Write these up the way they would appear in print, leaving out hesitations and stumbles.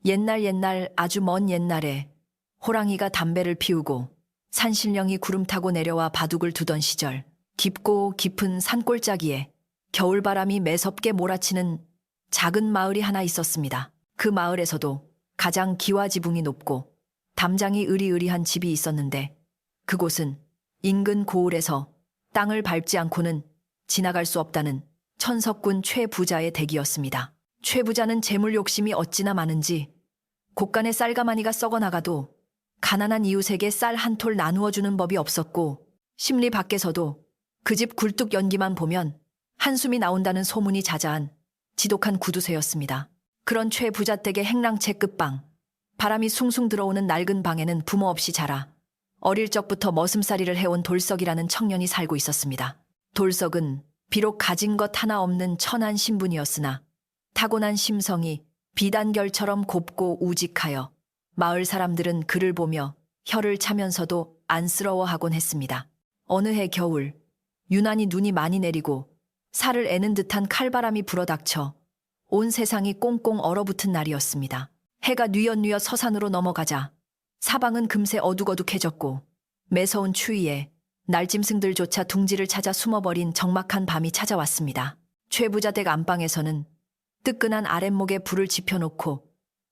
옛날 아주 먼 옛날에 호랑이가 담배를 피우고 산신령이 구름 타고 내려와 바둑을 두던 시절, 깊고 깊은 산골짜기에 겨울바람이 매섭게 몰아치는 작은 마을이 하나 있었습니다. 그 마을에서도 가장 기와지붕이 높고 담장이 으리으리한 집이 있었는데 그곳은 인근 고을에서 땅을 밟지 않고는 지나갈 수 없다는 천석군 최부자의 댁이었습니다. 최부자는 재물 욕심이 어찌나 많은지 곳간에 쌀가마니가 썩어나가도 가난한 이웃에게 쌀 한 톨 나누어주는 법이 없었고 심리 밖에서도 그 집 굴뚝 연기만 보면 한숨이 나온다는 소문이 자자한 지독한 구두쇠였습니다. 그런 최부자 댁의 행랑채 끝방, 바람이 숭숭 들어오는 낡은 방에는 부모 없이 자라 어릴 적부터 머슴살이를 해온 돌석이라는 청년이 살고 있었습니다. 돌석은 비록 가진 것 하나 없는 천한 신분이었으나 타고난 심성이 비단결처럼 곱고 우직하여 마을 사람들은 그를 보며 혀를 차면서도 안쓰러워하곤 했습니다. 어느 해 겨울, 유난히 눈이 많이 내리고 살을 애는 듯한 칼바람이 불어닥쳐 온 세상이 꽁꽁 얼어붙은 날이었습니다. 해가 뉘엿뉘엿 서산으로 넘어가자 사방은 금세 어둑어둑해졌고 매서운 추위에 날짐승들조차 둥지를 찾아 숨어버린 적막한 밤이 찾아왔습니다. 최부자 댁 안방에서는 뜨끈한 아랫목에 불을 지펴놓고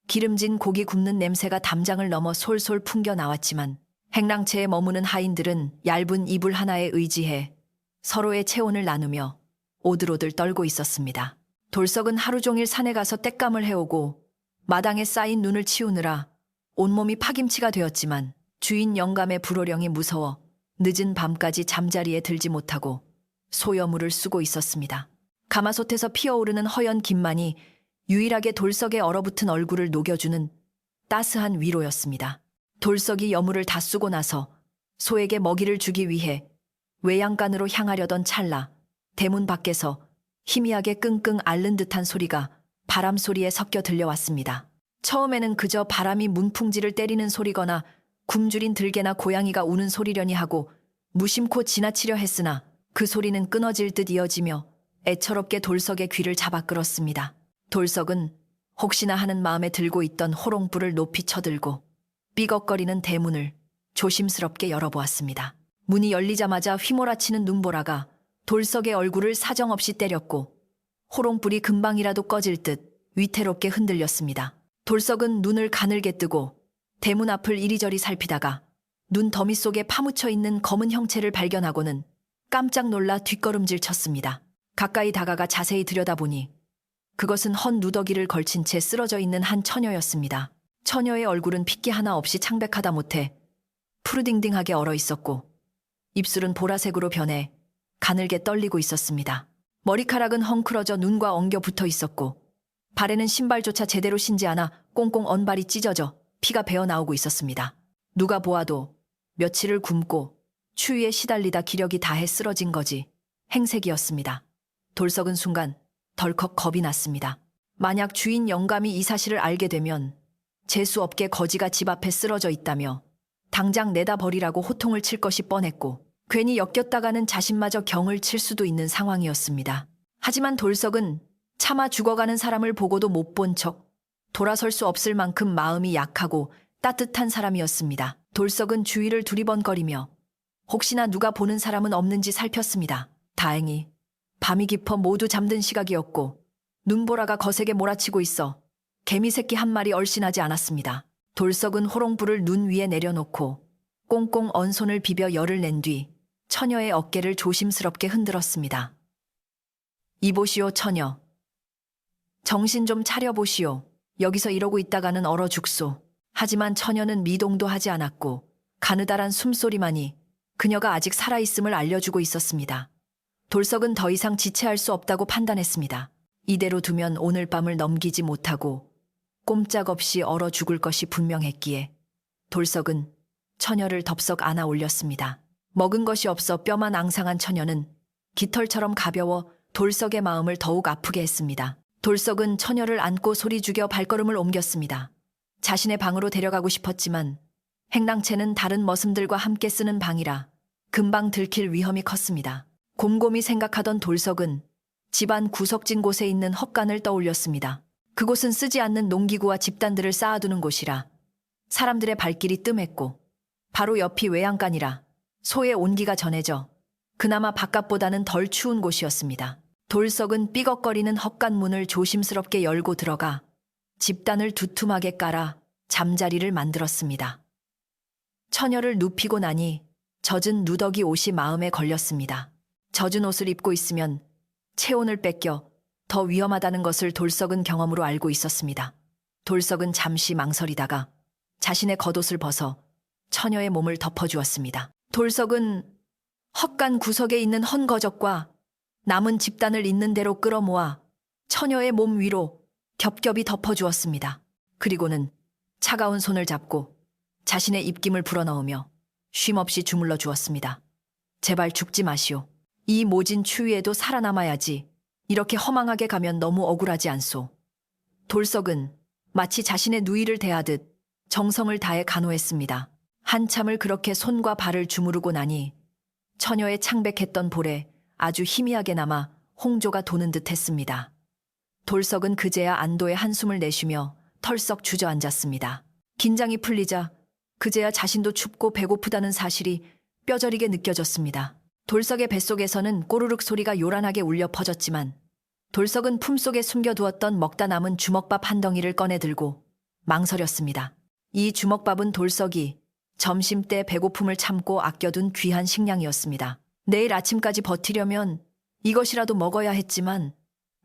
기름진 고기 굽는 냄새가 담장을 넘어 솔솔 풍겨 나왔지만 행랑채에 머무는 하인들은 얇은 이불 하나에 의지해 서로의 체온을 나누며 오들오들 떨고 있었습니다. 돌석은 하루 종일 산에 가서 땔감을 해오고 마당에 쌓인 눈을 치우느라 온몸이 파김치가 되었지만 주인 영감의 불호령이 무서워 늦은 밤까지 잠자리에 들지 못하고 소여물을 쓰고 있었습니다. 가마솥에서 피어오르는 허연 김만이 유일하게 돌석의 얼어붙은 얼굴을 녹여주는 따스한 위로였습니다. 돌석이 여물을 다 쓰고 나서 소에게 먹이를 주기 위해 외양간으로 향하려던 찰나 대문 밖에서 희미하게 끙끙 앓는 듯한 소리가 바람 소리에 섞여 들려왔습니다. 처음에는 그저 바람이 문풍지를 때리는 소리거나 굶주린 들개나 고양이가 우는 소리려니 하고 무심코 지나치려 했으나 그 소리는 끊어질 듯 이어지며 애처롭게 돌석의 귀를 잡아 끌었습니다. 돌석은 혹시나 하는 마음에 들고 있던 호롱불을 높이 쳐들고 삐걱거리는 대문을 조심스럽게 열어보았습니다. 문이 열리자마자 휘몰아치는 눈보라가 돌석의 얼굴을 사정없이 때렸고 호롱불이 금방이라도 꺼질 듯 위태롭게 흔들렸습니다. 돌석은 눈을 가늘게 뜨고 대문 앞을 이리저리 살피다가 눈 더미 속에 파묻혀 있는 검은 형체를 발견하고는 깜짝 놀라 뒷걸음질 쳤습니다. 가까이 다가가 자세히 들여다보니 그것은 헌 누더기를 걸친 채 쓰러져 있는 한 처녀였습니다. 처녀의 얼굴은 핏기 하나 없이 창백하다 못해 푸르딩딩하게 얼어 있었고 입술은 보라색으로 변해 가늘게 떨리고 있었습니다. 머리카락은 헝클어져 눈과 엉겨 붙어 있었고 발에는 신발조차 제대로 신지 않아 꽁꽁 언발이 찢어져 피가 배어나오고 있었습니다. 누가 보아도 며칠을 굶고 추위에 시달리다 기력이 다해 쓰러진 거지 행색이었습니다. 돌석은 순간 덜컥 겁이 났습니다. 만약 주인 영감이 이 사실을 알게 되면 재수없게 거지가 집 앞에 쓰러져 있다며 당장 내다 버리라고 호통을 칠 것이 뻔했고 괜히 엮였다가는 자신마저 경을 칠 수도 있는 상황이었습니다. 하지만 돌석은 차마 죽어가는 사람을 보고도 못 본 척 돌아설 수 없을 만큼 마음이 약하고 따뜻한 사람이었습니다. 돌석은 주위를 두리번거리며 혹시나 누가 보는 사람은 없는지 살폈습니다. 다행히 밤이 깊어 모두 잠든 시각이었고 눈보라가 거세게 몰아치고 있어 개미 새끼 한 마리 얼씬하지 않았습니다. 돌석은 호롱불을 눈 위에 내려놓고 꽁꽁 언 손을 비벼 열을 낸 뒤 처녀의 어깨를 조심스럽게 흔들었습니다. 이보시오 처녀. 정신 좀 차려보시오. 여기서 이러고 있다가는 얼어 죽소. 하지만 처녀는 미동도 하지 않았고 가느다란 숨소리만이 그녀가 아직 살아있음을 알려주고 있었습니다. 돌석은 더 이상 지체할 수 없다고 판단했습니다. 이대로 두면 오늘 밤을 넘기지 못하고 꼼짝없이 얼어 죽을 것이 분명했기에 돌석은 처녀를 덥석 안아 올렸습니다. 먹은 것이 없어 뼈만 앙상한 처녀는 깃털처럼 가벼워 돌석의 마음을 더욱 아프게 했습니다. 돌석은 처녀를 안고 소리 죽여 발걸음을 옮겼습니다. 자신의 방으로 데려가고 싶었지만 행랑채는 다른 머슴들과 함께 쓰는 방이라 금방 들킬 위험이 컸습니다. 곰곰이 생각하던 돌석은 집안 구석진 곳에 있는 헛간을 떠올렸습니다. 그곳은 쓰지 않는 농기구와 집단들을 쌓아두는 곳이라 사람들의 발길이 뜸했고 바로 옆이 외양간이라 소의 온기가 전해져 그나마 바깥보다는 덜 추운 곳이었습니다. 돌석은 삐걱거리는 헛간문을 조심스럽게 열고 들어가 집단을 두툼하게 깔아 잠자리를 만들었습니다. 처녀를 눕히고 나니 젖은 누더기 옷이 마음에 걸렸습니다. 젖은 옷을 입고 있으면 체온을 뺏겨 더 위험하다는 것을 돌석은 경험으로 알고 있었습니다. 돌석은 잠시 망설이다가 자신의 겉옷을 벗어 처녀의 몸을 덮어주었습니다. 돌석은 헛간 구석에 있는 헌거적과 남은 집단을 있는 대로 끌어모아 처녀의 몸 위로 겹겹이 덮어주었습니다. 그리고는 차가운 손을 잡고 자신의 입김을 불어넣으며 쉼없이 주물러 주었습니다. 제발 죽지 마시오. 이 모진 추위에도 살아남아야지. 이렇게 허망하게 가면 너무 억울하지 않소. 돌석은 마치 자신의 누이를 대하듯 정성을 다해 간호했습니다. 한참을 그렇게 손과 발을 주무르고 나니 처녀의 창백했던 볼에 아주 희미하게 남아 홍조가 도는 듯 했습니다. 돌석은 그제야 안도의 한숨을 내쉬며 털썩 주저앉았습니다. 긴장이 풀리자 그제야 자신도 춥고 배고프다는 사실이 뼈저리게 느껴졌습니다. 돌석의 뱃속에서는 꼬르륵 소리가 요란하게 울려 퍼졌지만 돌석은 품속에 숨겨두었던 먹다 남은 주먹밥 한 덩이를 꺼내 들고 망설였습니다. 이 주먹밥은 돌석이 점심때 배고픔을 참고 아껴둔 귀한 식량이었습니다. 내일 아침까지 버티려면 이것이라도 먹어야 했지만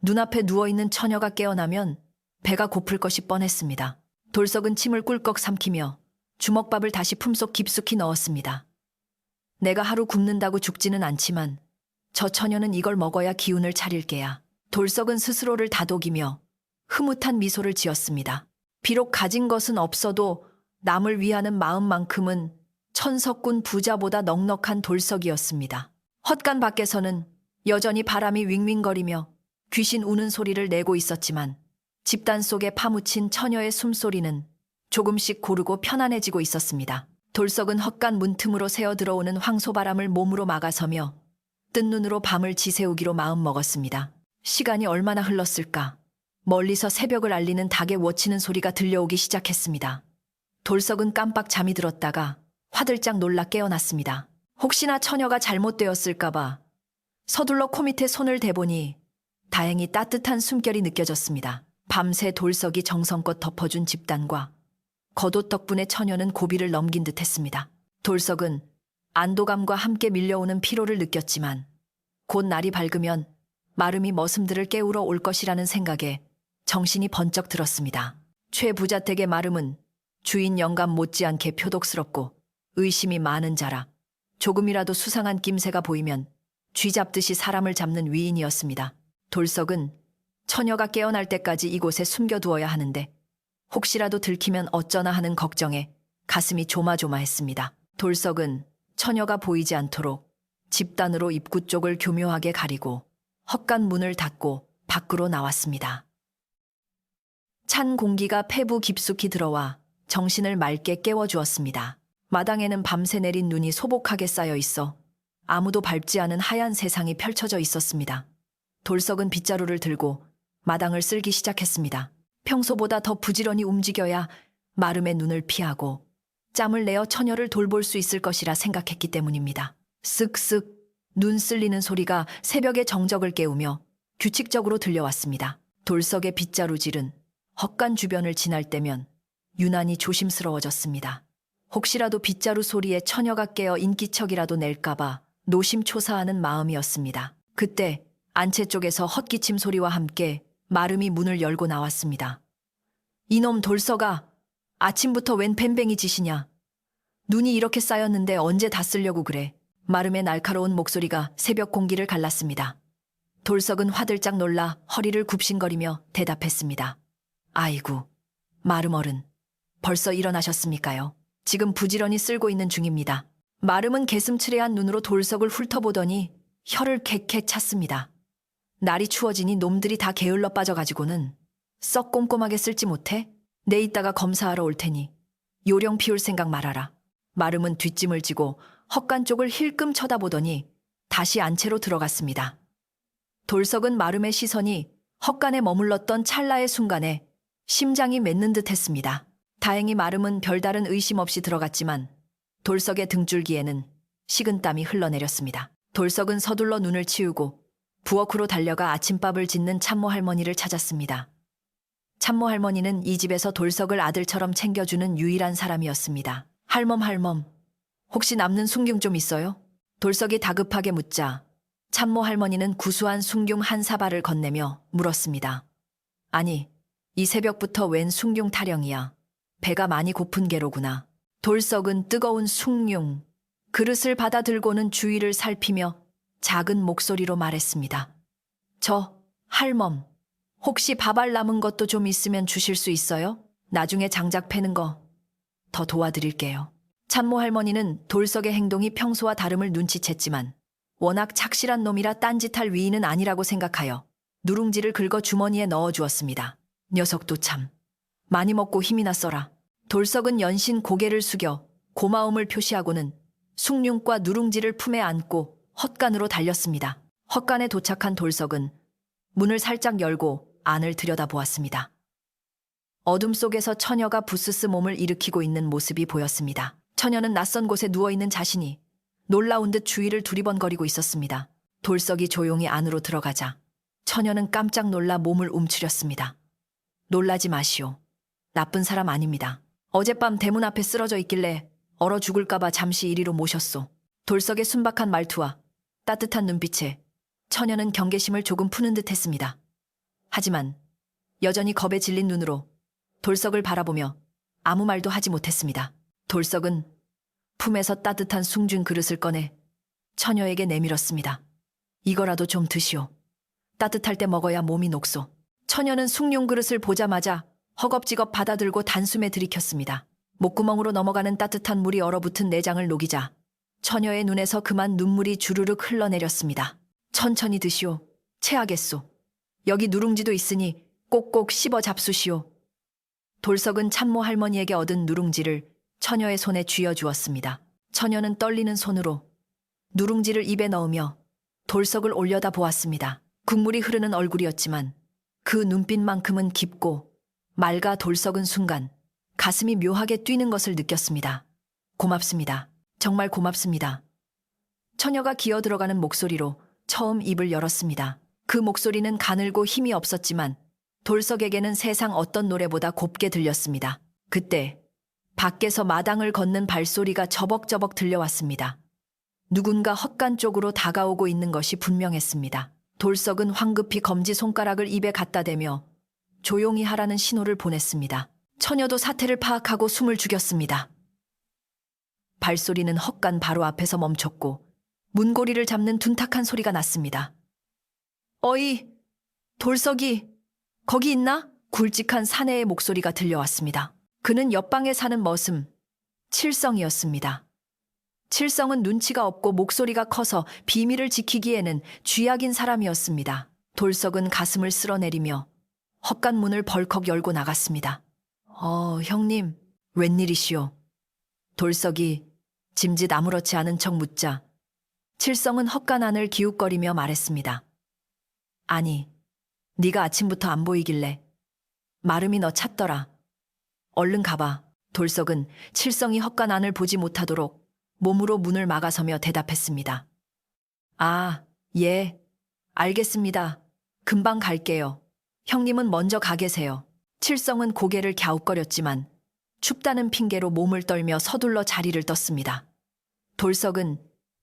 눈앞에 누워있는 처녀가 깨어나면 배가 고플 것이 뻔했습니다. 돌석은 침을 꿀꺽 삼키며 주먹밥을 다시 품속 깊숙이 넣었습니다. 내가 하루 굶는다고 죽지는 않지만 저 처녀는 이걸 먹어야 기운을 차릴 게야. 돌석은 스스로를 다독이며 흐뭇한 미소를 지었습니다. 비록 가진 것은 없어도 남을 위하는 마음만큼은 천석군 부자보다 넉넉한 돌석이었습니다. 헛간 밖에서는 여전히 바람이 윙윙거리며 귀신 우는 소리를 내고 있었지만 집단 속에 파묻힌 처녀의 숨소리는 조금씩 고르고 편안해지고 있었습니다. 돌석은 헛간 문틈으로 새어 들어오는 황소바람을 몸으로 막아서며 뜬 눈으로 밤을 지새우기로 마음먹었습니다. 시간이 얼마나 흘렀을까? 멀리서 새벽을 알리는 닭의 워치는 소리가 들려오기 시작했습니다. 돌석은 깜빡 잠이 들었다가 화들짝 놀라 깨어났습니다. 혹시나 처녀가 잘못되었을까봐 서둘러 코 밑에 손을 대보니 다행히 따뜻한 숨결이 느껴졌습니다. 밤새 돌석이 정성껏 덮어준 집단과 겉옷 덕분에 처녀는 고비를 넘긴 듯했습니다. 돌석은 안도감과 함께 밀려오는 피로를 느꼈지만 곧 날이 밝으면 마름이 머슴들을 깨우러 올 것이라는 생각에 정신이 번쩍 들었습니다. 최부자택의 마름은 주인 영감 못지않게 표독스럽고 의심이 많은 자라 조금이라도 수상한 낌새가 보이면 쥐잡듯이 사람을 잡는 위인이었습니다. 돌석은 처녀가 깨어날 때까지 이곳에 숨겨두어야 하는데 혹시라도 들키면 어쩌나 하는 걱정에 가슴이 조마조마했습니다. 돌석은 처녀가 보이지 않도록 집단으로 입구 쪽을 교묘하게 가리고 헛간 문을 닫고 밖으로 나왔습니다. 찬 공기가 폐부 깊숙이 들어와 정신을 맑게 깨워주었습니다. 마당에는 밤새 내린 눈이 소복하게 쌓여 있어 아무도 밟지 않은 하얀 세상이 펼쳐져 있었습니다. 돌석은 빗자루를 들고 마당을 쓸기 시작했습니다. 평소보다 더 부지런히 움직여야 마름의 눈을 피하고 짬을 내어 처녀를 돌볼 수 있을 것이라 생각했기 때문입니다. 쓱쓱 눈 쓸리는 소리가 새벽의 정적을 깨우며 규칙적으로 들려왔습니다. 돌석의 빗자루질은 헛간 주변을 지날 때면 유난히 조심스러워졌습니다. 혹시라도 빗자루 소리에 처녀가 깨어 인기척이라도 낼까봐 노심초사하는 마음이었습니다. 그때 안채 쪽에서 헛기침 소리와 함께 마름이 문을 열고 나왔습니다. 이놈 돌석아, 아침부터 웬 뱀뱅이 짓이냐? 눈이 이렇게 쌓였는데 언제 다 쓰려고 그래? 마름의 날카로운 목소리가 새벽 공기를 갈랐습니다. 돌석은 화들짝 놀라 허리를 굽신거리며 대답했습니다. 아이고, 마름 어른, 벌써 일어나셨습니까요? 지금 부지런히 쓸고 있는 중입니다. 마름은 개슴츠레한 눈으로 돌석을 훑어보더니 혀를 캑캑 찼습니다. 날이 추워지니 놈들이 다 게을러 빠져가지고는 썩 꼼꼼하게 쓸지 못해? 내 이따가 검사하러 올 테니 요령 피울 생각 말아라. 마름은 뒷짐을 지고 헛간 쪽을 힐끔 쳐다보더니 다시 안채로 들어갔습니다. 돌석은 마름의 시선이 헛간에 머물렀던 찰나의 순간에 심장이 맺는 듯 했습니다. 다행히 마름은 별다른 의심 없이 들어갔지만 돌석의 등줄기에는 식은땀이 흘러내렸습니다. 돌석은 서둘러 눈을 치우고 부엌으로 달려가 아침밥을 짓는 참모 할머니를 찾았습니다. 참모 할머니는 이 집에서 돌석을 아들처럼 챙겨주는 유일한 사람이었습니다. 할멈, 혹시 남는 숭늉 좀 있어요? 돌석이 다급하게 묻자 참모 할머니는 구수한 숭늉 한 사발을 건네며 물었습니다. 아니, 이 새벽부터 웬 숭늉 타령이야. 배가 많이 고픈 게로구나. 돌석은 뜨거운 숭늉 그릇을 받아 들고는 주위를 살피며 작은 목소리로 말했습니다. 저, 할멈, 혹시 밥알 남은 것도 좀 있으면 주실 수 있어요? 나중에 장작 패는 거 더 도와드릴게요. 참모 할머니는 돌석의 행동이 평소와 다름을 눈치챘지만 워낙 착실한 놈이라 딴짓할 위인은 아니라고 생각하여 누룽지를 긁어 주머니에 넣어주었습니다. 녀석도 참 많이 먹고 힘이나 써라. 돌석은 연신 고개를 숙여 고마움을 표시하고는 숭늉과 누룽지를 품에 안고 헛간으로 달렸습니다. 헛간에 도착한 돌석은 문을 살짝 열고 안을 들여다보았습니다. 어둠 속에서 처녀가 부스스 몸을 일으키고 있는 모습이 보였습니다. 처녀는 낯선 곳에 누워있는 자신이 놀라운 듯 주위를 두리번거리고 있었습니다. 돌석이 조용히 안으로 들어가자 처녀는 깜짝 놀라 몸을 움츠렸습니다. 놀라지 마시오. 나쁜 사람 아닙니다. 어젯밤 대문 앞에 쓰러져 있길래 얼어 죽을까봐 잠시 이리로 모셨소. 돌석의 순박한 말투와 따뜻한 눈빛에 처녀는 경계심을 조금 푸는 듯 했습니다. 하지만 여전히 겁에 질린 눈으로 돌석을 바라보며 아무 말도 하지 못했습니다. 돌석은 품에서 따뜻한 숭늉 그릇을 꺼내 처녀에게 내밀었습니다. 이거라도 좀 드시오. 따뜻할 때 먹어야 몸이 녹소. 처녀는 숭늉 그릇을 보자마자 허겁지겁 받아들고 단숨에 들이켰습니다. 목구멍으로 넘어가는 따뜻한 물이 얼어붙은 내장을 녹이자 처녀의 눈에서 그만 눈물이 주르륵 흘러내렸습니다. 천천히 드시오. 체하겠소. 여기 누룽지도 있으니 꼭꼭 씹어 잡수시오. 돌석은 참모 할머니에게 얻은 누룽지를 처녀의 손에 쥐어주었습니다. 처녀는 떨리는 손으로 누룽지를 입에 넣으며 돌석을 올려다 보았습니다. 국물이 흐르는 얼굴이었지만 그 눈빛만큼은 깊고 맑아 돌석은 순간 가슴이 묘하게 뛰는 것을 느꼈습니다. 고맙습니다. 정말 고맙습니다. 처녀가 기어 들어가는 목소리로 처음 입을 열었습니다. 그 목소리는 가늘고 힘이 없었지만 돌석에게는 세상 어떤 노래보다 곱게 들렸습니다. 그때 밖에서 마당을 걷는 발소리가 저벅저벅 들려왔습니다. 누군가 헛간 쪽으로 다가오고 있는 것이 분명했습니다. 돌석은 황급히 검지손가락을 입에 갖다 대며 조용히 하라는 신호를 보냈습니다. 처녀도 사태를 파악하고 숨을 죽였습니다. 발소리는 헛간 바로 앞에서 멈췄고 문고리를 잡는 둔탁한 소리가 났습니다. 어이, 돌석이 거기 있나? 굵직한 사내의 목소리가 들려왔습니다. 그는 옆방에 사는 머슴, 칠성이었습니다. 칠성은 눈치가 없고 목소리가 커서 비밀을 지키기에는 쥐약인 사람이었습니다. 돌석은 가슴을 쓸어내리며 헛간 문을 벌컥 열고 나갔습니다. 형님, 웬일이시오? 돌석이 짐짓 아무렇지 않은 척 묻자 칠성은 헛간 안을 기웃거리며 말했습니다. 아니, 네가 아침부터 안 보이길래 마름이 너 찾더라. 얼른 가봐. 돌석은 칠성이 헛간 안을 보지 못하도록 몸으로 문을 막아서며 대답했습니다. 아, 예, 알겠습니다. 금방 갈게요. 형님은 먼저 가 계세요. 칠성은 고개를 갸웃거렸지만 춥다는 핑계로 몸을 떨며 서둘러 자리를 떴습니다. 돌석은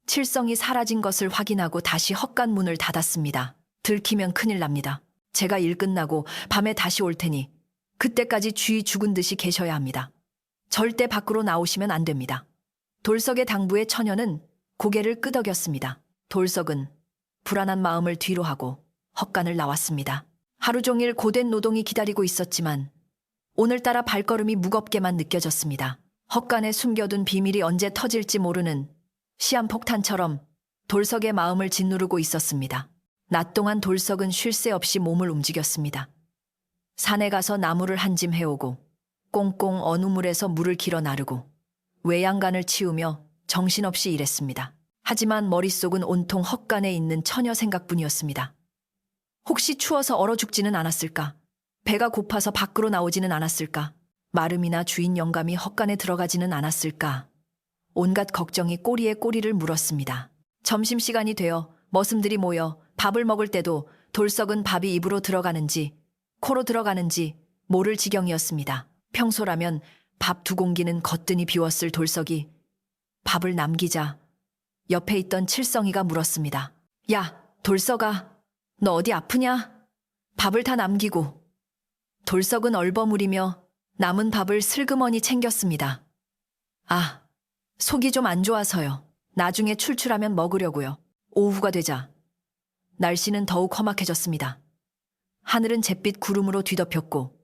칠성이 사라진 것을 확인하고 다시 헛간 문을 닫았습니다. 들키면 큰일 납니다. 제가 일 끝나고 밤에 다시 올 테니 그때까지 쥐 죽은 듯이 계셔야 합니다. 절대 밖으로 나오시면 안 됩니다. 돌석의 당부에 처녀는 고개를 끄덕였습니다. 돌석은 불안한 마음을 뒤로 하고 헛간을 나왔습니다. 하루 종일 고된 노동이 기다리고 있었지만 오늘따라 발걸음이 무겁게만 느껴졌습니다. 헛간에 숨겨둔 비밀이 언제 터질지 모르는 시한폭탄처럼 돌석의 마음을 짓누르고 있었습니다. 낮 동안 돌석은 쉴 새 없이 몸을 움직였습니다. 산에 가서 나무를 한 짐 해오고 꽁꽁 어느 물에서 물을 길어 나르고 외양간을 치우며 정신없이 일했습니다. 하지만 머릿속은 온통 헛간에 있는 처녀 생각뿐이었습니다. 혹시 추워서 얼어 죽지는 않았을까? 배가 고파서 밖으로 나오지는 않았을까? 마름이나 주인 영감이 헛간에 들어가지는 않았을까? 온갖 걱정이 꼬리에 꼬리를 물었습니다. 점심시간이 되어 머슴들이 모여 밥을 먹을 때도 돌석은 밥이 입으로 들어가는지 코로 들어가는지 모를 지경이었습니다. 평소라면 밥 2공기는 거뜬히 비웠을 돌석이 밥을 남기자 옆에 있던 칠성이가 물었습니다. 야, 돌석아, 너 어디 아프냐? 밥을 다 남기고. 돌석은 얼버무리며 남은 밥을 슬그머니 챙겼습니다. 아, 속이 좀 안 좋아서요. 나중에 출출하면 먹으려고요. 오후가 되자 날씨는 더욱 험악해졌습니다. 하늘은 잿빛 구름으로 뒤덮였고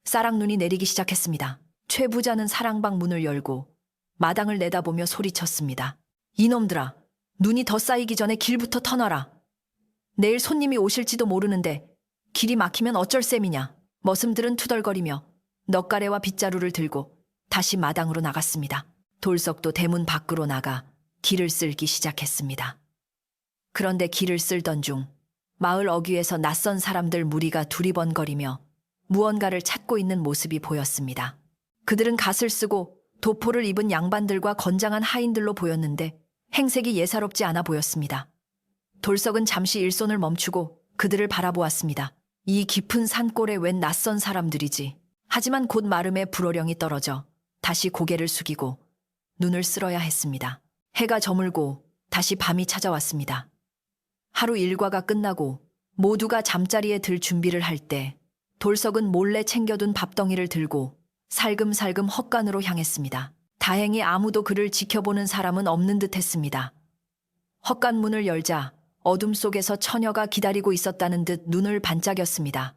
싸락눈이 내리기 시작했습니다. 최 부자는 사랑방 문을 열고 마당을 내다보며 소리쳤습니다. 이놈들아, 눈이 더 쌓이기 전에 길부터 터놔라. 내일 손님이 오실지도 모르는데 길이 막히면 어쩔 셈이냐. 머슴들은 투덜거리며 넉가래와 빗자루를 들고 다시 마당으로 나갔습니다. 돌석도 대문 밖으로 나가 길을 쓸기 시작했습니다. 그런데 길을 쓸던 중 마을 어귀에서 낯선 사람들 무리가 두리번거리며 무언가를 찾고 있는 모습이 보였습니다. 그들은 갓을 쓰고 도포를 입은 양반들과 건장한 하인들로 보였는데 행색이 예사롭지 않아 보였습니다. 돌석은 잠시 일손을 멈추고 그들을 바라보았습니다. 이 깊은 산골에 웬 낯선 사람들이지. 하지만 곧 마름의 불호령이 떨어져 다시 고개를 숙이고 눈을 쓸어야 했습니다. 해가 저물고 다시 밤이 찾아왔습니다. 하루 일과가 끝나고 모두가 잠자리에 들 준비를 할 때 돌석은 몰래 챙겨둔 밥덩이를 들고 살금살금 헛간으로 향했습니다. 다행히 아무도 그를 지켜보는 사람은 없는 듯 했습니다. 헛간 문을 열자 어둠 속에서 처녀가 기다리고 있었다는 듯 눈을 반짝였습니다.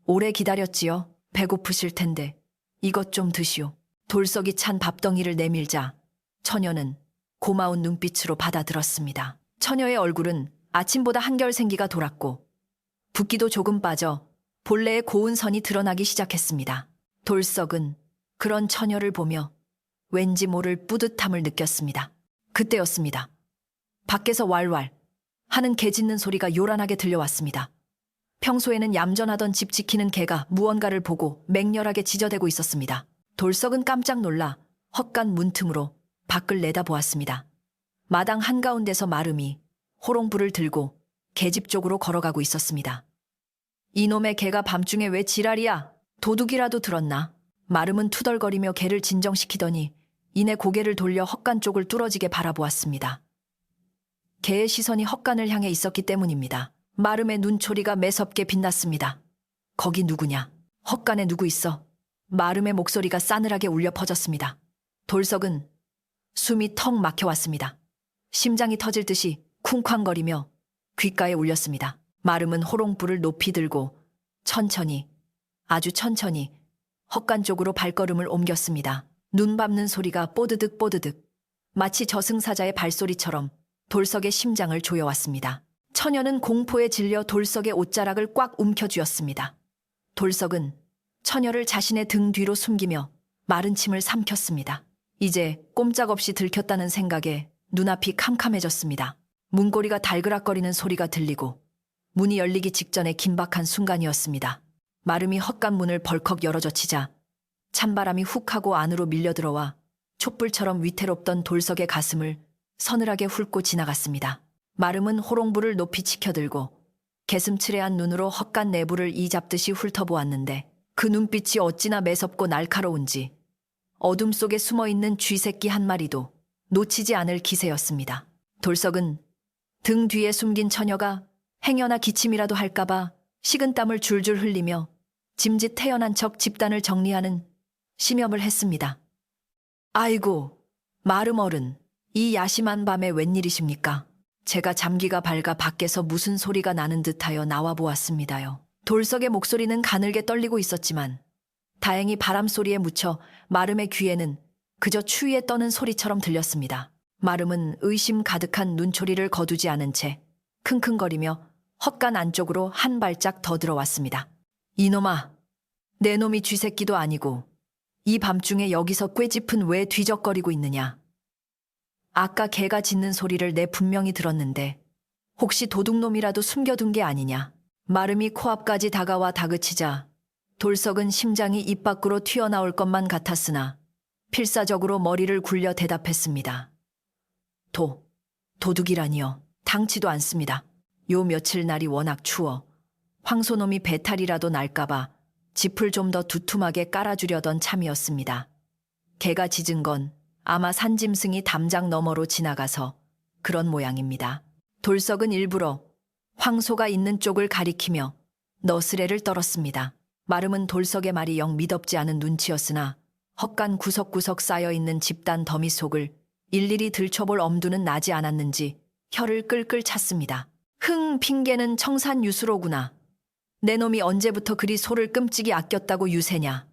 오래 기다렸지요. 배고프실 텐데 이것 좀 드시오. 돌석이 찬 밥덩이를 내밀자 처녀는 고마운 눈빛으로 받아들었습니다. 처녀의 얼굴은 아침보다 한결 생기가 돌았고 붓기도 조금 빠져 본래의 고운 선이 드러나기 시작했습니다. 돌석은 그런 처녀를 보며 왠지 모를 뿌듯함을 느꼈습니다. 그때였습니다. 밖에서 왈왈 하는 개 짖는 소리가 요란하게 들려왔습니다. 평소에는 얌전하던 집 지키는 개가 무언가를 보고 맹렬하게 짖어대고 있었습니다. 돌석은 깜짝 놀라 헛간 문틈으로 밖을 내다보았습니다. 마당 한가운데서 마름이 호롱불을 들고 개집 쪽으로 걸어가고 있었습니다. 이놈의 개가 밤중에 왜 지랄이야? 도둑이라도 들었나? 마름은 투덜거리며 개를 진정시키더니 이내 고개를 돌려 헛간 쪽을 뚫어지게 바라보았습니다. 개의 시선이 헛간을 향해 있었기 때문입니다. 마름의 눈초리가 매섭게 빛났습니다. 거기 누구냐? 헛간에 누구 있어? 마름의 목소리가 싸늘하게 울려 퍼졌습니다. 돌석은 숨이 턱 막혀왔습니다. 심장이 터질 듯이 쿵쾅거리며 귓가에 울렸습니다. 마름은 호롱불을 높이 들고 천천히, 아주 천천히 헛간 쪽으로 발걸음을 옮겼습니다. 눈 밟는 소리가 뽀드득 뽀드득 마치 저승사자의 발소리처럼 돌석의 심장을 조여왔습니다. 처녀는 공포에 질려 돌석의 옷자락을 꽉 움켜쥐었습니다. 돌석은 처녀를 자신의 등 뒤로 숨기며 마른 침을 삼켰습니다. 이제 꼼짝없이 들켰다는 생각에 눈앞이 캄캄해졌습니다. 문고리가 달그락거리는 소리가 들리고 문이 열리기 직전에 긴박한 순간이었습니다. 마름이 헛간 문을 벌컥 열어젖히자 찬바람이 훅 하고 안으로 밀려들어와 촛불처럼 위태롭던 돌석의 가슴을 서늘하게 훑고 지나갔습니다. 마름은 호롱불을 높이 치켜들고 개슴츠레한 눈으로 헛간 내부를 이잡듯이 훑어보았는데 그 눈빛이 어찌나 매섭고 날카로운지 어둠 속에 숨어있는 쥐새끼 한 마리도 놓치지 않을 기세였습니다. 돌석은 등 뒤에 숨긴 처녀가 행여나 기침이라도 할까봐 식은땀을 줄줄 흘리며 짐짓 태연한 척 집단을 정리하는 심염을 했습니다. 아이고, 마름 어른, 이 야심한 밤에 웬일이십니까? 제가 잠기가 밝아 밖에서 무슨 소리가 나는 듯하여 나와 보았습니다요. 돌석의 목소리는 가늘게 떨리고 있었지만 다행히 바람 소리에 묻혀 마름의 귀에는 그저 추위에 떠는 소리처럼 들렸습니다. 마름은 의심 가득한 눈초리를 거두지 않은 채 킁킁거리며 헛간 안쪽으로 한 발짝 더 들어왔습니다. 이놈아, 내 놈이 쥐새끼도 아니고 이 밤중에 여기서 꾀짚은 왜 뒤적거리고 있느냐? 아까 개가 짖는 소리를 내 분명히 들었는데 혹시 도둑놈이라도 숨겨둔 게 아니냐? 마름이 코앞까지 다가와 다그치자 돌석은 심장이 입 밖으로 튀어나올 것만 같았으나 필사적으로 머리를 굴려 대답했습니다. 도둑이라니요. 당치도 않습니다. 요 며칠 날이 워낙 추워 황소놈이 배탈이라도 날까봐 짚을 좀 더 두툼하게 깔아주려던 참이었습니다. 개가 짖은 건 아마 산짐승이 담장 너머로 지나가서 그런 모양입니다. 돌석은 일부러 황소가 있는 쪽을 가리키며 너스레를 떨었습니다. 마름은 돌석의 말이 영 미덥지 않은 눈치였으나 헛간 구석구석 쌓여있는 집단 더미 속을 일일이 들춰볼 엄두는 나지 않았는지 혀를 끌끌 찼습니다. 핑계는 청산유수로구나. 내 놈이 언제부터 그리 소를 끔찍이 아꼈다고 유세냐.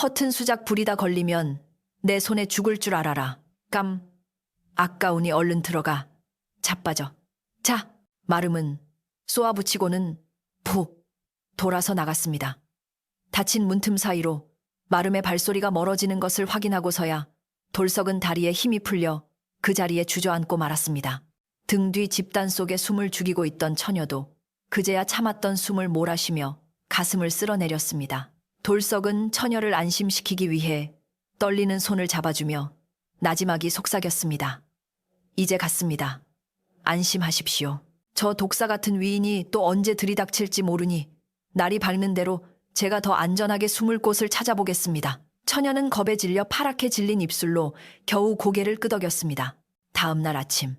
허튼 수작 부리다 걸리면 내 손에 죽을 줄 알아라. 아까우니 얼른 들어가. 자빠져. 자, 마름은 쏘아붙이고는 푹 돌아서 나갔습니다. 닫힌 문틈 사이로 마름의 발소리가 멀어지는 것을 확인하고서야 돌석은 다리에 힘이 풀려 그 자리에 주저앉고 말았습니다. 등 뒤 집단 속에 숨을 죽이고 있던 처녀도 그제야 참았던 숨을 몰아쉬며 가슴을 쓸어내렸습니다. 돌석은 처녀를 안심시키기 위해 떨리는 손을 잡아주며 나지막이 속삭였습니다. 이제 갔습니다. 안심하십시오. 저 독사 같은 위인이 또 언제 들이닥칠지 모르니 날이 밝는 대로 제가 더 안전하게 숨을 곳을 찾아보겠습니다. 처녀는 겁에 질려 파랗게 질린 입술로 겨우 고개를 끄덕였습니다. 다음 날 아침